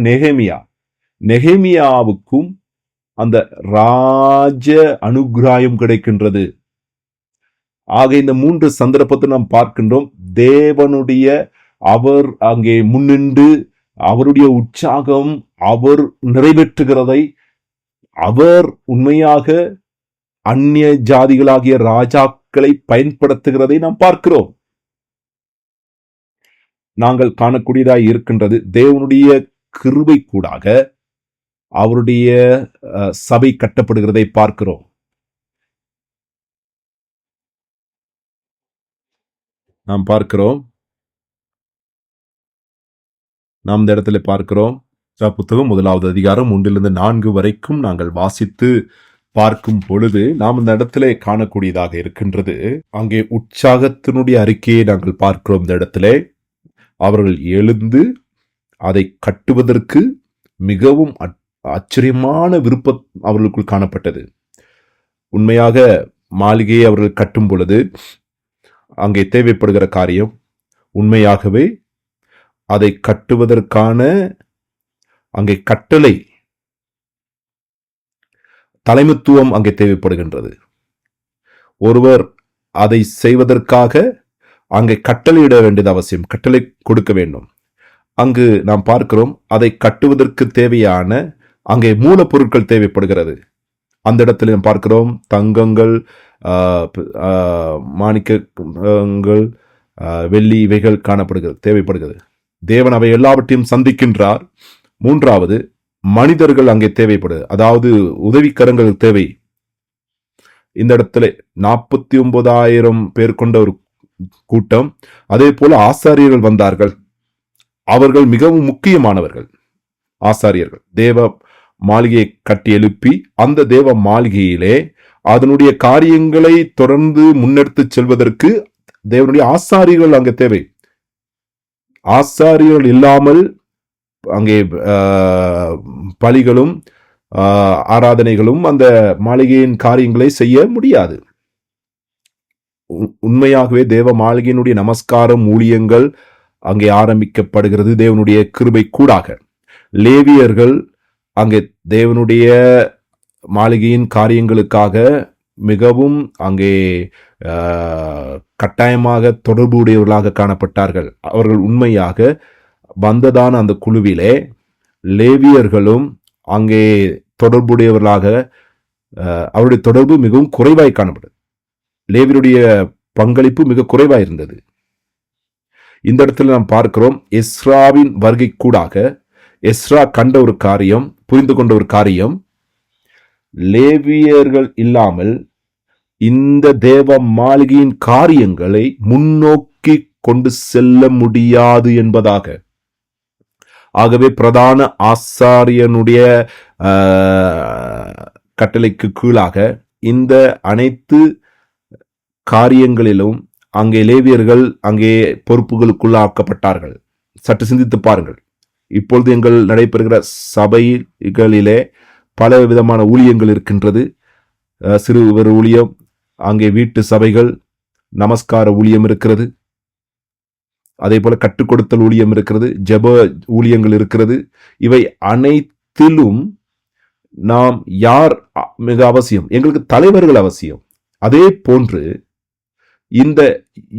நெகேமியாவுக்கும் அந்த ராஜ அனுகிரகம் கிடைக்கின்றது. ஆக இந்த 3 சந்தர்ப்பத்தை நாம் பார்க்கின்றோம். தேவனுடைய அவர் அங்கே முன்னின்று அவருடைய உற்சாகம் அவர் நிறைவேற்றுகிறதை, அவர் உண்மையாக அந்நிய ஜாதிகளாகிய ராஜாக்களை பயன்படுத்துகிறதை நாம் பார்க்கிறோம். நாங்கள் காணக்கூடியதாய் இருக்கின்றது தேவனுடைய கிருபை கூடாக அவருடைய சபை கட்டப்படுகிறதை பார்க்கிறோம். நாம் பார்க்கிறோம், நாம் இந்த இடத்துல பார்க்கிறோம், புத்தகம் 1வது அதிகாரம் 1-4 வரைக்கும் நாங்கள் வாசித்து பார்க்கும் பொழுது நாம் இந்த இடத்துல காணக்கூடியதாக இருக்கின்றது. அங்கே உற்சாகத்தினுடைய அறிக்கையை நாங்கள் பார்க்கிறோம். இந்த இடத்துல அவர்கள் எழுந்து அதை கட்டுவதற்கு மிகவும் ஆச்சரியமான விருப்பம் அவர்களுக்குள் காணப்பட்டது. உண்மையாக மாளிகையை அவர்கள் கட்டும் பொழுது அங்கே தேவைப்படுகிற காரியம் உண்மையாகவே அதை கட்டுவதற்கான அங்கே கட்டளை தலைமைத்துவம் அங்கே தேவைப்படுகின்றது. ஒருவர் அதை செய்வதற்காக அங்கே கட்டளையிட வேண்டியது அவசியம், கட்டளை கொடுக்க வேண்டும். அங்கு நாம் பார்க்கிறோம் அதை கட்டுவதற்கு தேவையான அங்கே மூலப்பொருட்கள் தேவைப்படுகிறது. அந்த இடத்துல நாம் பார்க்கிறோம் தங்கங்கள், மாணிக்கங்கள், வெள்ளி இவைகள் காணப்படுகிறது, தேவைப்படுகிறது. தேவன் அவை எல்லாவற்றையும் சந்திக்கின்றார். 3வது மனிதர்கள் அங்கே தேவைப்படுது, அதாவது உதவிக்கரங்கள் தேவை. இந்த இடத்துல 49,000 பேர் கொண்ட ஒரு கூட்டம். அதே போல ஆசாரியர்கள் வந்தார்கள். அவர்கள் மிகவும் முக்கியமானவர்கள். ஆசாரியர்கள் தேவ மாளிகையை கட்டி எழுப்பி அந்த தேவ மாளிகையிலே அதனுடைய காரியங்களை தொடர்ந்து முன்னெடுத்து செல்வதற்கு தேவனுடைய ஆசாரியர்கள் அங்கே தேவை. ஆசாரியர்கள் இல்லாமல் அங்கே பலிகளும் ஆராதனைகளும் அந்த மாளிகையின் காரியங்களை செய்ய முடியாது. உண்மையாகவே தேவ மாளிகையினுடைய நமஸ்காரம் ஊழியங்கள் அங்கே ஆரம்பிக்கப்படுகிறது தேவனுடைய கிருபை கூடாக. லேவியர்கள் அங்கே தேவனுடைய மாளிகையின் காரியங்களுக்காக மிகவும் அங்கே கட்டாயமாக தொடர்பு உடையவர்களாக காணப்பட்டார்கள். அவர்கள் உண்மையாக வந்ததான அந்த குழுவிலே லேவியர்களும் அங்கே தொடர்புடையவர்களாக அவருடைய தொடர்பு மிகவும் குறைவாய் காணப்பட்டது. லேவியருடைய பங்களிப்பு மிக குறைவாய் இருந்தது. இந்த இடத்துல நாம் பார்க்கிறோம் எஸ்ராவின் வருகை கூடாக எஸ்ரா கண்ட ஒரு காரியம், புரிந்து கொண்ட ஒரு காரியம், லேவியர்கள் இல்லாமல் இந்த தேவ மாளிகையின் காரியங்களை முன்னோக்கி கொண்டு செல்ல முடியாது என்பதாக. ஆகவே பிரதான ஆசாரியனுடைய கட்டளைக்கு கீழாக இந்த அனைத்து காரியங்களிலும் அங்கே லேவியர்கள் அங்கே பொறுப்புகளுக்குள்ளாக்கப்பட்டார்கள். சற்று சிந்தித்து பாருங்கள். இப்பொழுது எங்கள் நடைபெறுகிற சபைகளிலே பல விதமான ஊழியங்கள் இருக்கின்றது. சிறுவர் ஊழியம், அங்கே வீட்டு சபைகள், நமஸ்கார ஊழியம் இருக்கிறது, அதே போல கற்றுக் கொடுத்தல் ஊழியம் இருக்கிறது, ஜெப ஊழியங்கள் இருக்கிறது. இவை அனைத்திலும் நாம் யார் மிக அவசியம்? எங்களுக்கு தலைவர்கள் அவசியம். அதே போன்று இந்த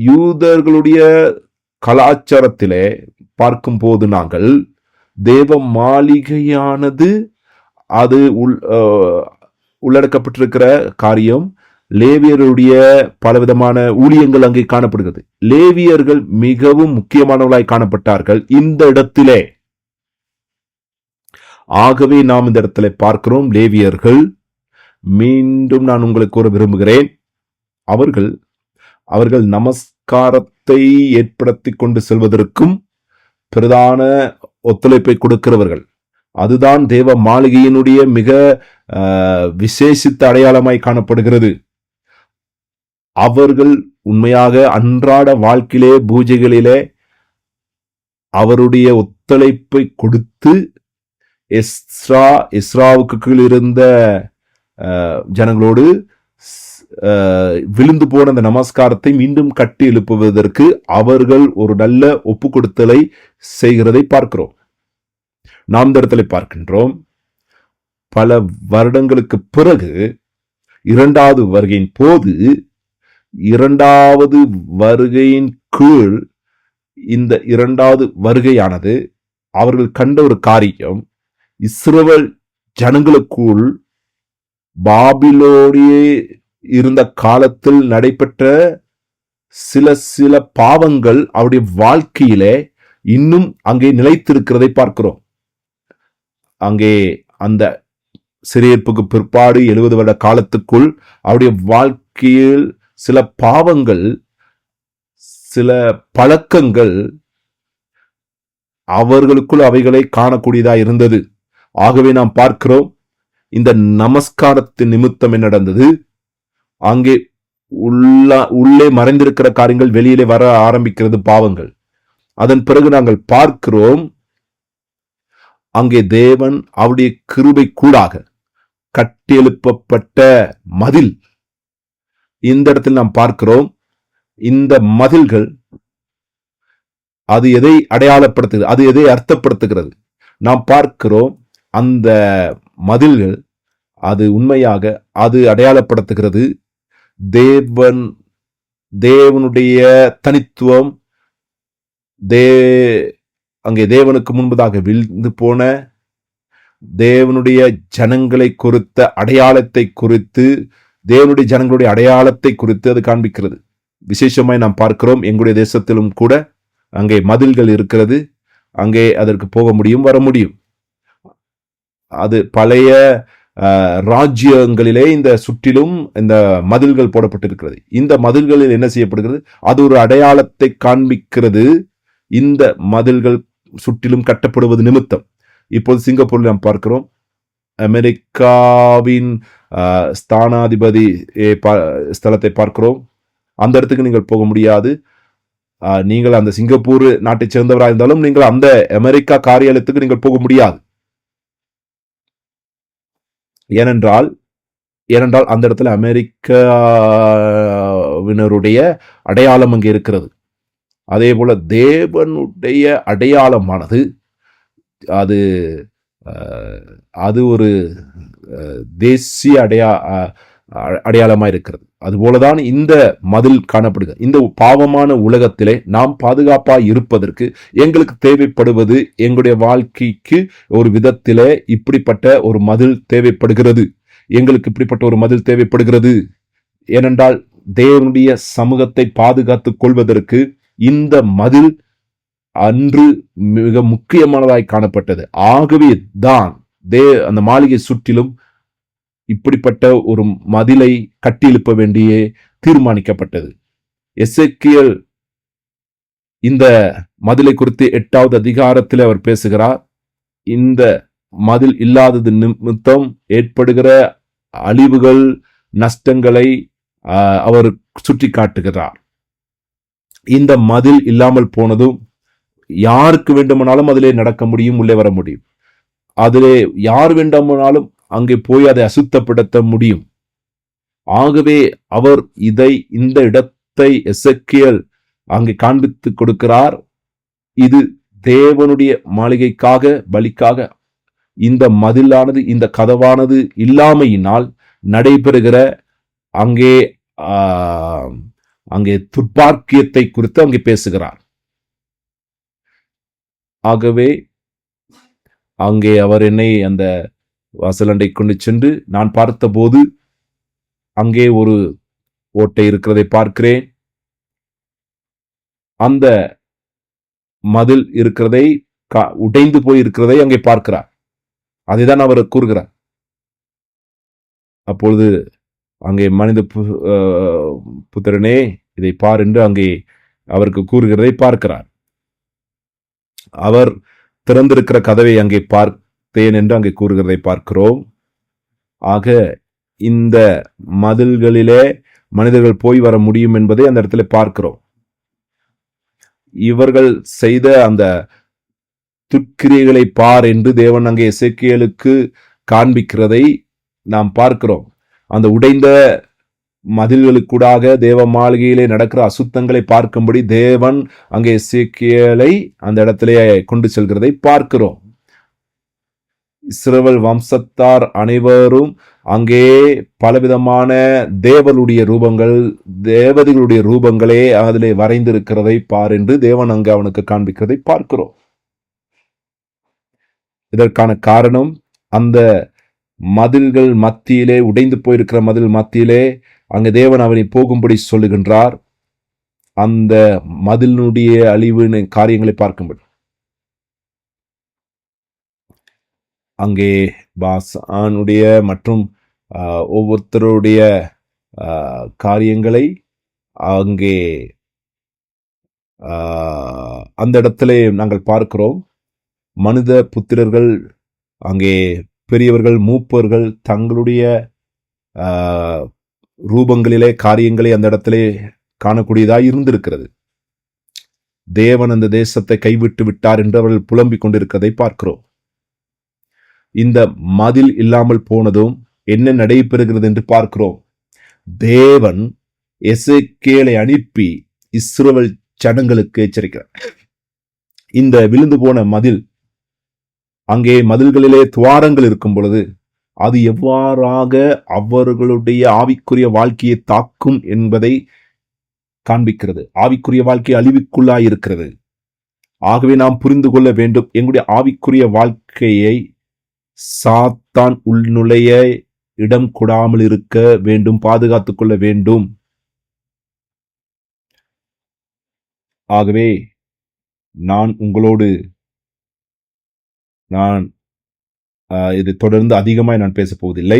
யூதர்களுடைய கலாச்சாரத்திலே பார்க்கும் போது நாங்கள் தேவ மாளிகையானது அது உள்ளடக்கப்பட்டிருக்கிற காரியம், லேவியருடைய பலவிதமான ஊழியங்கள் அங்கே காணப்படுகிறது. லேவியர்கள் மிகவும் முக்கியமானவர்களாய் காணப்பட்டார்கள் இந்த இடத்திலே. ஆகவே நாம் இந்த இடத்துல பார்க்கிறோம் லேவியர்கள், மீண்டும் நான் உங்களுக்கு கூற விரும்புகிறேன், அவர்கள் நமஸ்காரத்தை ஏற்படுத்தி கொண்டு செல்வதற்கும் பிரதான ஒத்துழைப்பை கொடுக்கிறவர்கள். அதுதான் தேவ மாளிகையினுடைய மிக விசேஷித்த அடையாளமாய் காணப்படுகிறது. அவர்கள் உண்மையாக அன்றாட வாழ்க்கையிலே பூஜைகளிலே அவருடைய ஒத்துழைப்பை கொடுத்து எஸ்ராவுக்கு கீழ் இருந்த ஜனங்களோடு விழுந்து போன அந்த நமஸ்காரத்தை மீண்டும் கட்டி எழுப்புவதற்கு அவர்கள் ஒரு நல்ல ஒப்பு கொடுத்தலை செய்கிறதை பார்க்கிறோம். நாம் இந்த இடத்துல பார்க்கின்றோம், பல வருடங்களுக்கு பிறகு 2வது வருகையின் போது 2வது வருகையின் கீழ் இந்த இரண்டாவது வருகையானது அவர்கள் கண்ட ஒரு காரியம், இஸ்ரவேல் ஜனங்களுக்குள் பாபிலோனியே இருந்த காலத்தில் நடைபெற்ற சில பாவங்கள் அவருடைய வாழ்க்கையிலே இன்னும் அங்கே நிலைத்திருக்கிறதை பார்க்கிறோம். அங்கே அந்த சிறையிருப்புக்கு பிற்பாடு 70 வருட காலத்துக்குள் அவருடைய வாழ்க்கையில் சில பாவங்கள், சில பழக்கங்கள் அவர்களுக்குள் அவைகளை காணக்கூடியதா இருந்தது. ஆகவே நாம் பார்க்கிறோம், இந்த நமஸ்காரத்தின் நிமித்தம் என்ன நடந்தது, அங்கே உள்ளே மறைந்திருக்கிற காரியங்கள் வெளியிலே வர ஆரம்பிக்கிறது, பாவங்கள். அதன் பிறகு நாங்கள் பார்க்கிறோம், அங்கே தேவன் அவருடைய கிருபை கூடாக கட்டியெழுப்பப்பட்ட மதில். இந்த இடத்தில் நாம் பார்க்கிறோம், இந்த மதில்கள் அது எதை அடையாளப்படுத்துகிறது, அது எதை அர்த்தப்படுத்துகிறது? நாம் பார்க்கிறோம், அந்த மதில்கள் அது உண்மையாக அது அடையாளப்படுத்துகிறது தேவனுடைய தனித்துவம், அங்கே தேவனுக்கு முன்பதாக விழுந்து போன தேவனுடைய ஜனங்களை குறித்த அடையாளத்தை குறித்து, தேவனுடைய ஜனங்களுடைய அடையாளத்தை குறித்து அது காண்பிக்கிறது. விசேஷமாய் நாம் பார்க்கிறோம், எங்களுடைய தேசத்திலும் கூட அங்கே மதில்கள் இருக்கிறது. அங்கே அதற்கு போக முடியும், வர முடியும். அது பழைய ராஜ்யங்களிலே இந்த சுற்றிலும் இந்த மதில்கள் போடப்பட்டிருக்கிறது. இந்த மதில்களில் என்ன செய்யப்படுகிறது, அது ஒரு அடையாளத்தை காண்பிக்கிறது, இந்த மதில்கள் சுற்றிலும் கட்டப்படுவது நிமித்தம். இப்போது சிங்கப்பூரில் நாம் பார்க்கிறோம், அமெரிக்காவின் ஸ்தானாதிபதி ஸ்தலத்தை பார்க்கிறோம். அந்த இடத்துக்கு நீங்கள் போக முடியாது. நீங்கள் அந்த சிங்கப்பூர் நாட்டை சேர்ந்தவராக இருந்தாலும் நீங்கள் அந்த அமெரிக்கா காரியாலயத்துக்கு நீங்கள் போக முடியாது. ஏனென்றால் அந்த இடத்துல அமெரிக்காவினருடைய அடையாளம் அங்கே இருக்கிறது. அதே போல தேவனுடைய அடையாளமானது அது ஒரு தேசிய அடையாளமாக இருக்கிறது. அதுபோலதான் இந்த மதில் காணப்படுகிறது. இந்த பாவமான உலகத்திலே நாம் பாதுகாப்பாக இருப்பதற்கு எங்களுக்கு தேவைப்படுவது, எங்களுடைய வாழ்க்கைக்கு ஒரு விதத்திலே இப்படிப்பட்ட ஒரு மதில் தேவைப்படுகிறது. எங்களுக்கு இப்படிப்பட்ட ஒரு மதில் தேவைப்படுகிறது. ஏனென்றால் தேவனுடைய சமூகத்தை பாதுகாத்துக் கொள்வதற்கு இந்த மதில் அன்று மிக முக்கியமானதாய் காணப்பட்டது. ஆகவே தான் அந்த மாளிகை சுற்றிலும் இப்படிப்பட்ட ஒரு மதிலை கட்டியெழுப்ப வேண்டிய தீர்மானிக்கப்பட்டது. எசேக்கியேல் இந்த மதிலை குறித்து 8வது அதிகாரத்தில் அவர் பேசுகிறார். இந்த மதில் இல்லாதது நிமித்தம் ஏற்படுகிற அழிவுகள், நஷ்டங்களை அவர் சுட்டி காட்டுகிறார். இந்த மதில் இல்லாமல் போனதும் யாருக்கு வேண்டுமானாலும் அதிலே நடக்க முடியும், உள்ளே வர முடியும். அதிலே யார் வேண்டுமானாலும் அங்கே போய் அதை அசுத்தப்படுத்த முடியும். ஆகவே அவர் இந்த இடத்தை எசேக்கியேல் அங்கே காண்பித்து கொடுக்கிறார். இது தேவனுடைய மாளிகைக்காக, பலிக்காக இந்த மதிலானது, இந்த கதவானது இல்லாமையினால் நடைபெறுகிற அங்கே துர்பாக்கியத்தை குறித்து அங்கே பேசுகிறார். ஆகவே அங்கே அவர் என்னை அந்த வாசலண்டை கொண்டு சென்று நான் பார்த்தபோது அங்கே ஒரு ஓட்டை இருக்கிறதை பார்க்கிறேன். அந்த மதில் இருக்கிறதை, உடைந்து போய் இருக்கிறதை அங்கே பார்க்கிறார். அதைதான் அவர் கூறுகிறார். அப்பொழுது அங்கே மனித புத்திரனே இதை பார் என்று அங்கே அவருக்கு கூறுகிறதை பார்க்கிறார். அவர் திறந்திருக்கிற கதவை அங்கே பார்த்தேன் என்று அங்கே கூறுகிறதை பார்க்கிறோம். ஆக இந்த மதில்களிலே மனிதர்கள் போய் வர முடியும் என்பதை அந்த இடத்துல பார்க்கிறோம். இவர்கள் செய்த அந்த துக்கிரியைகளை பார் என்று தேவன் அங்கே எசேக்கியேலுக்கு காண்பிக்கிறதை நாம் பார்க்கிறோம். அந்த உடைந்த மதில்களுக்கூடாக தேவ மாளிகையிலே நடக்கிற அசுத்தங்களை பார்க்கும்படி தேவன் அங்கே எசேக்கியேலை அந்த இடத்திலே கொண்டு செல்கிறதை பார்க்கிறோம். இஸ்ரவேல் வம்சத்தார் அனைவரும் அங்கே பலவிதமான தேவனுடைய ரூபங்கள், தேவதைகளுடைய ரூபங்களே அதிலே வரைந்திருக்கிறதை பார் என்று தேவன் அங்கே அவனுக்கு காண்பிக்கிறதை பார்க்கிறோம். இதற்கான காரணம், அந்த மதில்கள் மத்தியிலே, உடைந்து போயிருக்கிற மதில் மத்தியிலே அங்கே தேவன் அவனை போகும்படி சொல்லுகின்றார். அந்த மதிலினுடைய அழிவு காரியங்களை பார்க்கும்படி அங்கே பாசானுடைய மற்றும் ஒவ்வொருத்தருடைய காரியங்களை அங்கே அந்த இடத்திலே நாங்கள் பார்க்கிறோம். மனித புத்திரர்கள், அங்கே பெரியவர்கள், மூப்பர்கள் தங்களுடைய ரூபங்களிலே காரியங்களை அந்த இடத்திலே காணக்கூடியதாய் இருந்திருக்கிறது. தேவன் அந்த தேசத்தை கைவிட்டு விட்டார் என்று அவர்கள் புலம்பிக் கொண்டிருக்கிறதை பார்க்கிறோம். இந்த மதில் இல்லாமல் போனதும் என்ன நடைபெறுகிறது என்று பார்க்கிறோம். தேவன் எசேக்கியேலை அனுப்பி இஸ்ரவேல் ஜனங்களுக்கு எச்சரிக்கிறார். இந்த விழுந்து போன மதில், அங்கே மதில்களிலே துவாரங்கள் இருக்கும் பொழுது அது எவ்வாறாக அவர்களுடைய ஆவிக்குரிய வாழ்க்கையை தாக்கும் என்பதை காண்பிக்கிறது. ஆவிக்குரிய வாழ்க்கை அழிவுக்குள்ளாயிருக்கிறது. ஆகவே நாம் புரிந்து கொள்ள வேண்டும், எங்களுடைய ஆவிக்குரிய வாழ்க்கையை சாத்தான் உள்நுழைய இடம் கொடாமல் இருக்க வேண்டும், பாதுகாத்துக் கொள்ள வேண்டும். ஆகவே நான் உங்களோடு இது தொடர்ந்து அதிகமாய் நான் பேசப் போவதில்லை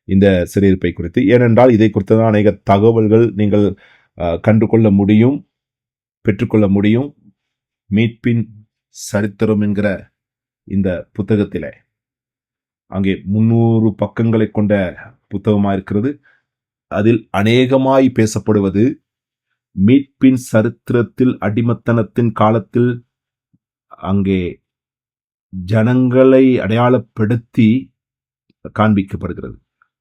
இந்த சிறையிருப்பை குறித்து. ஏனென்றால் இதை குறித்து அநேக தகவல்கள் நீங்கள் கண்டுகொள்ள முடியும், பெற்றுக்கொள்ள முடியும் மீட்பின் சரித்திரம் என்கிற இந்த புத்தகத்திலே. அங்கே 300 பக்கங்களை கொண்ட புத்தகமாக இருக்கிறது. அதில் அநேகமாய் பேசப்படுவது மீட்பின் சரித்திரத்தில் அடிமத்தனத்தின் காலத்தில் அங்கே ஜனங்களை அடையாளப்படுத்தி காண்பிக்கப்படுகிறது.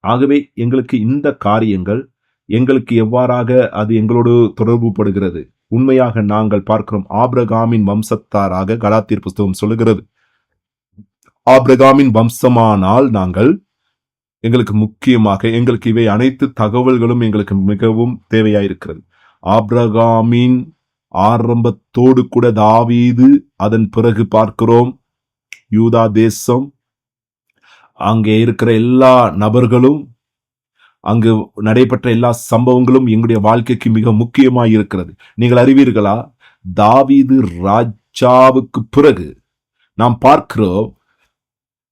ஆகவே எங்களுக்கு இந்த காரியங்கள் எங்களுக்கு எவ்வாறாக அது எங்களோடு தொடர்பு படுகிறது. உண்மையாக நாங்கள் பார்க்கிறோம், ஆபிரகாமின் வம்சத்தாராக கலாத்தியர் புஸ்தகம் சொல்லுகிறது. ஆபிரகாமின் வம்சமானால் நாங்கள், எங்களுக்கு முக்கியமாக எங்களுக்கு இவை அனைத்து தகவல்களும் எங்களுக்கு மிகவும் தேவையாயிருக்கிறது. ஆபிரகாமின் ஆரம்பத்தோடு கூட தாவீது, அதன் பிறகு பார்க்கிறோம் யூதா தேசம், அங்கே இருக்கிற எல்லா நபர்களும், அங்கு நடைபெற்ற எல்லா சம்பவங்களும் எங்களுடைய வாழ்க்கைக்கு மிக முக்கியமாய் இருக்கிறது. நீங்கள் அறிவீர்களா, தாவீது ராஜாவுக்கு பிறகு நாம் பார்க்கிறோம்,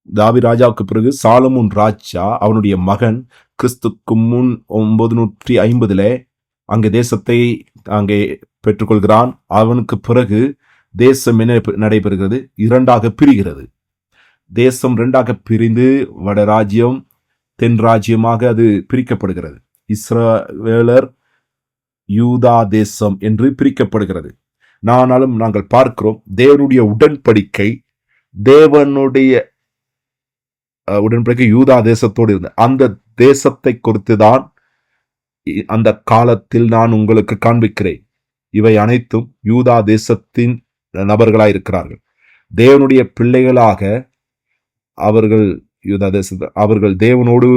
தாவீது ராஜாவுக்கு பிறகு சாலமோன் ராஜா, அவனுடைய மகன் கிறிஸ்துக்கு முன் 950 அங்கே தேசத்தை அங்கே பெற்றுக்கொள்கிறான். அவனுக்கு பிறகு தேசம் என்ன நடைபெறுகிறது? 2ஆக பிரிகிறது. தேசம் 2ஆக பிரிந்து வடராஜ்யம் தென் ராஜ்யமாக அது பிரிக்கப்படுகிறது. இஸ்ரவேலர் யூதா தேசம் என்று பிரிக்கப்படுகிறது. ஆனாலும் நாங்கள் பார்க்கிறோம், தேவனுடைய உடன்படிக்கை, தேவனுடைய உடன்படிக்கை யூதா தேசத்தோடு இருந்த அந்த தேசத்தை குறித்துதான் அந்த காலத்தில் நான் உங்களுக்கு காண்பிக்கிறேன். இவை அனைத்தும் யூதா தேசத்தின் நபர்களாயிருக்கிறார்கள். தேவனுடைய பிள்ளைகளாக அவர்கள் யூதா தேச, அவர்கள் தேவனோடு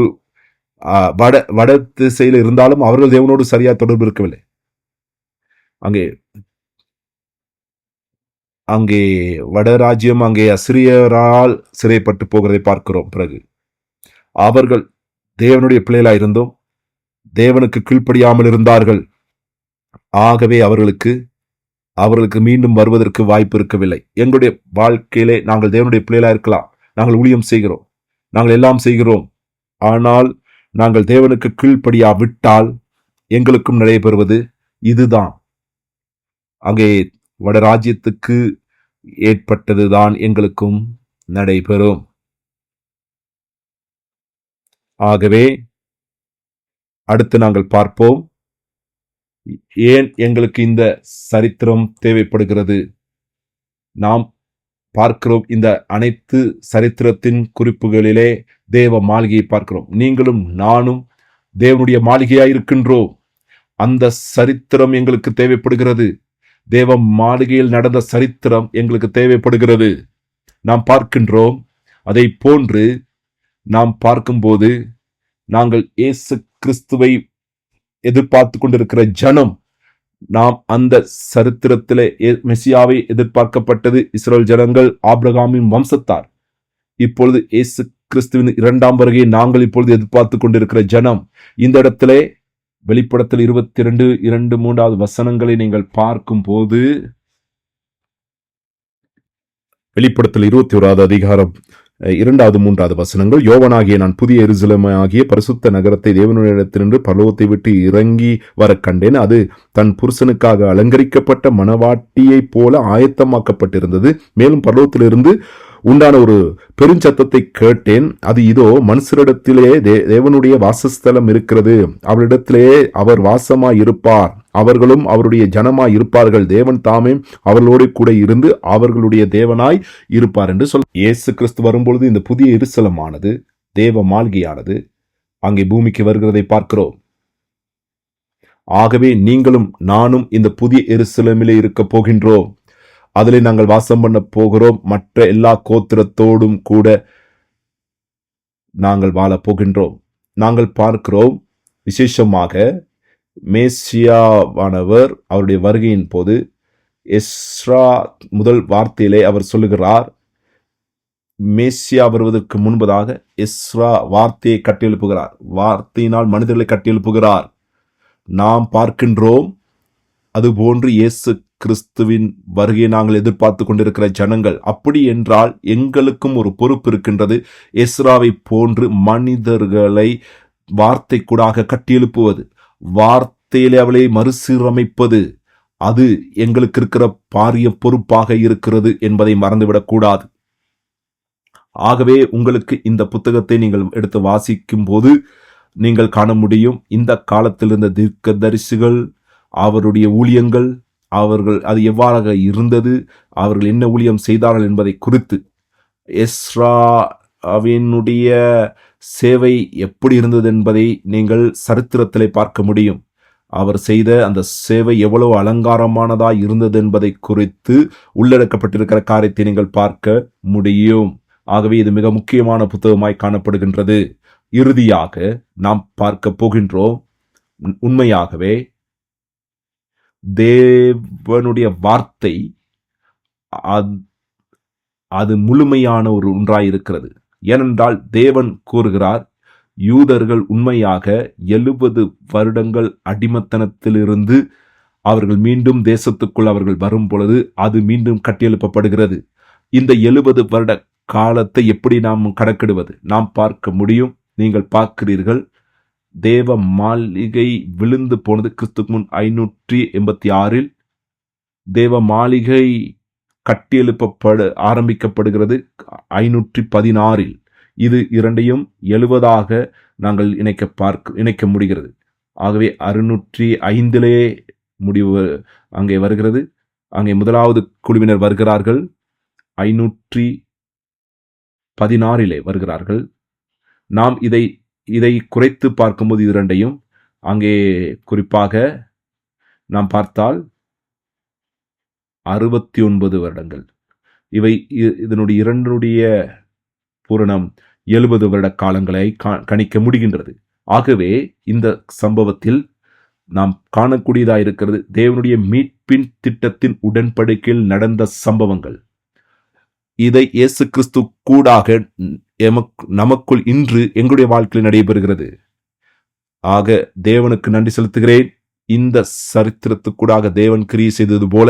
வட திசையில் இருந்தாலும் அவர்கள் தேவனோடு சரியா தொடர்பு இருக்கவில்லை. அங்கே வடராஜ்யம் அங்கே அசிரியரால் சிறைப்பட்டு போகிறதை பார்க்கிறோம். பிறகு அவர்கள் தேவனுடைய பிள்ளைகளாக இருந்தும் தேவனுக்கு கீழ்ப்படியாமல் இருந்தார்கள். ஆகவே அவர்களுக்கு மீண்டும் வருவதற்கு வாய்ப்பு இருக்கவில்லை. எங்களுடைய வாழ்க்கையிலே நாங்கள் தேவனுடைய பிள்ளைகளாக இருக்கலாம், நாங்கள் ஊழியம் செய்கிறோம், நாங்கள் எல்லாம் செய்கிறோம். ஆனால் நாங்கள் தேவனுக்கு கீழ்ப்படியாவிட்டால் எங்களுக்கும் நடைபெறுவது இதுதான். அங்கே வடராஜ்யத்துக்கு ஏற்பட்டதுதான் எங்களுக்கும் நடைபெறும். ஆகவே அடுத்து நாங்கள் பார்ப்போம், ஏன் எங்களுக்கு இந்த சரித்திரம் தேவைப்படுகிறது. நாம் பார்க்கிறோம், இந்த அனைத்து சரித்திரத்தின் குறிப்புகளிலே தேவ மாளிகையை பார்க்கிறோம். நீங்களும் நானும் தேவனுடைய மாளிகையாயிருக்கின்றோம். அந்த சரித்திரம் எங்களுக்கு தேவைப்படுகிறது. தேவ மாளிகையில் நடந்த சரித்திரம் எங்களுக்கு தேவைப்படுகிறது. நாம் பார்க்கின்றோம், அதை போன்று நாம் பார்க்கும்போது நாங்கள் இயேசு கிறிஸ்துவை எதிர்பார்த்து கொண்டிருக்கிற ஜனம், நாம் அந்த சரித்திரத்திலே மெசியாவை எதிர்பார்க்கப்பட்டது இஸ்ரவேல் ஜனங்கள், ஆபிரகாமின் வம்சத்தார். இப்பொழுது இயேசு கிறிஸ்துவின் 2ஆம் வருகையை நாங்கள் இப்பொழுது எதிர்பார்த்து கொண்டிருக்கிற ஜனம். இந்த இடத்திலே வெளிப்படத்தில் 22:2-3 வசனங்களை நீங்கள் பார்க்கும் போது, வெளிப்படத்தில் 21 அதிகாரம் 2-3 வசனங்கள், யோவானாகிய நான் புதிய எருசலேமாகிய பரிசுத்த நகரத்தை தேவனுடையத்தினின்று பரலோகத்தை விட்டு இறங்கி வர கண்டேன். அது தன் புருஷனுக்காக அலங்கரிக்கப்பட்ட மணவாட்டியைப் போல ஆயத்தமாக்கப்பட்டிருந்தது. மேலும் பரலோகத்திலிருந்து உண்டான ஒரு பெருஞ்சத்தத்தை கேட்டேன். அது இதோ, மனுஷரிடத்திலே தேவனுடைய வாசஸ்தலம் இருக்கிறது, அவரிடத்திலே அவர் வாசமாய் இருப்பார், அவர்களும் அவருடைய ஜனமாய் இருப்பார்கள், தேவன் தாமே அவர்களோடு கூட இருந்து அவர்களுடைய தேவனாய் இருப்பார் என்று சொல். இயேசு கிறிஸ்து வரும்பொழுது இந்த புதிய எருசலேமானது, தேவ மாளிகையானது அங்கே பூமிக்கு வருகிறதை பார்க்கிறோம். ஆகவே நீங்களும் நானும் இந்த புதிய எருசலேமிலே இருக்க போகின்றோம். அதிலே நாங்கள் வாசம் பண்ண போகிறோம். மற்ற எல்லா கோத்திரத்தோடும் கூட நாங்கள் வாழ போகின்றோம். நாங்கள் பார்க்கிறோம், விசேஷமாக மேசியாவானவர் அவருடைய வருகையின் போது எஸ்ரா முதல் வார்த்தையிலே அவர் சொல்லுகிறார், மேசியா வருவதற்கு முன்பதாக எஸ்ரா வார்த்தையை கட்டியெழுப்புகிறார், வார்த்தையினால் மனிதர்களை கட்டியெழுப்புகிறார். நாம் பார்க்கின்றோம், அதுபோன்று இயேசு கிறிஸ்துவின் வருகையை நாங்கள் எதிர்பார்த்து கொண்டிருக்கிற ஜனங்கள். அப்படி என்றால் எங்களுக்கும் ஒரு பொறுப்பு இருக்கின்றது. எஸ்ராவை போன்று மனிதர்களை வார்த்தை கூடாக கட்டியெழுப்புவது, வார்த்தையிலே அவளை மறுசீரமைப்பது, அது எங்களுக்கு இருக்கிற பாரிய பொறுப்பாக இருக்கிறது என்பதை மறந்துவிடக் கூடாது. ஆகவே உங்களுக்கு இந்த புத்தகத்தை நீங்கள் எடுத்து வாசிக்கும் போது நீங்கள் காண முடியும், இந்த காலத்தில் இருந்த தீர்க்கதரிசிகள், அவருடைய ஊழியங்கள், அவர்கள் அது எவ்வாறாக இருந்தது, அவர்கள் என்ன ஊழியம் செய்தார்கள் என்பதை குறித்து, எஸ்ராவினுடைய சேவை எப்படி இருந்தது என்பதை நீங்கள் சரித்திரத்திலே பார்க்க முடியும். அவர் செய்த அந்த சேவை எவ்வளவு அலங்காரமானதாய் இருந்தது என்பதை குறித்து உள்ளடக்கப்பட்டிருக்கிற காரியத்தை நீங்கள் பார்க்க முடியும். ஆகவே இது மிக முக்கியமான புத்தகமாய் காணப்படுகின்றது. இறுதியாக நாம் பார்க்க போகின்றோம், உண்மையாகவே தேவனுடைய வார்த்தை அது முழுமையான ஒரு ஒன்றாயிருக்கிறது. ஏனென்றால் தேவன் கூறுகிறார், யூதர்கள் உண்மையாக 70 வருடங்கள் அடிமத்தனத்திலிருந்து அவர்கள் மீண்டும் தேசத்துக்குள் அவர்கள் வரும் பொழுது அது மீண்டும் கட்டியெழுப்பப்படுகிறது. இந்த 70 வருட காலத்தை எப்படி நாம் கணக்கிடுவது? நாம் பார்க்க முடியும். நீங்கள் பார்க்கிறீர்கள், தேவ மாளிகை விழுந்து போனது கிறிஸ்துக்கு முன் 586. தேவ மாளிகை ஆரம்பிக்கப்படுகிறது 516. இது இரண்டையும் 70ஆக நாங்கள் இணைக்க முடிகிறது. ஆகவே 605 முடிவு அங்கே வருகிறது. அங்கே முதலாவது குழுவினர் வருகிறார்கள், 516 வருகிறார்கள். நாம் இதை குறைத்து பார்க்கும்போது இது இரண்டையும் அங்கே குறிப்பாக நாம் பார்த்தால் 69 வருடங்கள். இதனுடைய இரண்டுடைய பூரணம் 70 வருட காலங்களை கணிக்க முடிகின்றது. ஆகவே இந்த சம்பவத்தில் நாம் காணக்கூடியதாக இருக்கிறது, தேவனுடைய மீட்பின் திட்டத்தின் உடன்படிக்கையில் நடந்த சம்பவங்கள். இதை இயேசு கிறிஸ்து கூடாக நமக்குள் இன்று எங்களுடைய வாழ்க்கையில் நடைபெறுகிறது. ஆக தேவனுக்கு நன்றி செலுத்துகிறேன். இந்த சரித்திரத்துக்கூடாக தேவன் கிரியை செய்தது போல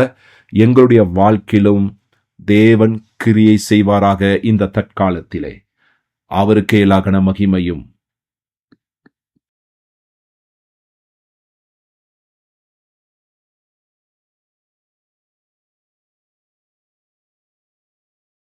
எங்களுடைய வாழ்க்கையிலும் தேவன் கிரியை செய்வாராக. இந்த தற்காலத்திலே அவருக்கே எல்லா கன மகிமையும்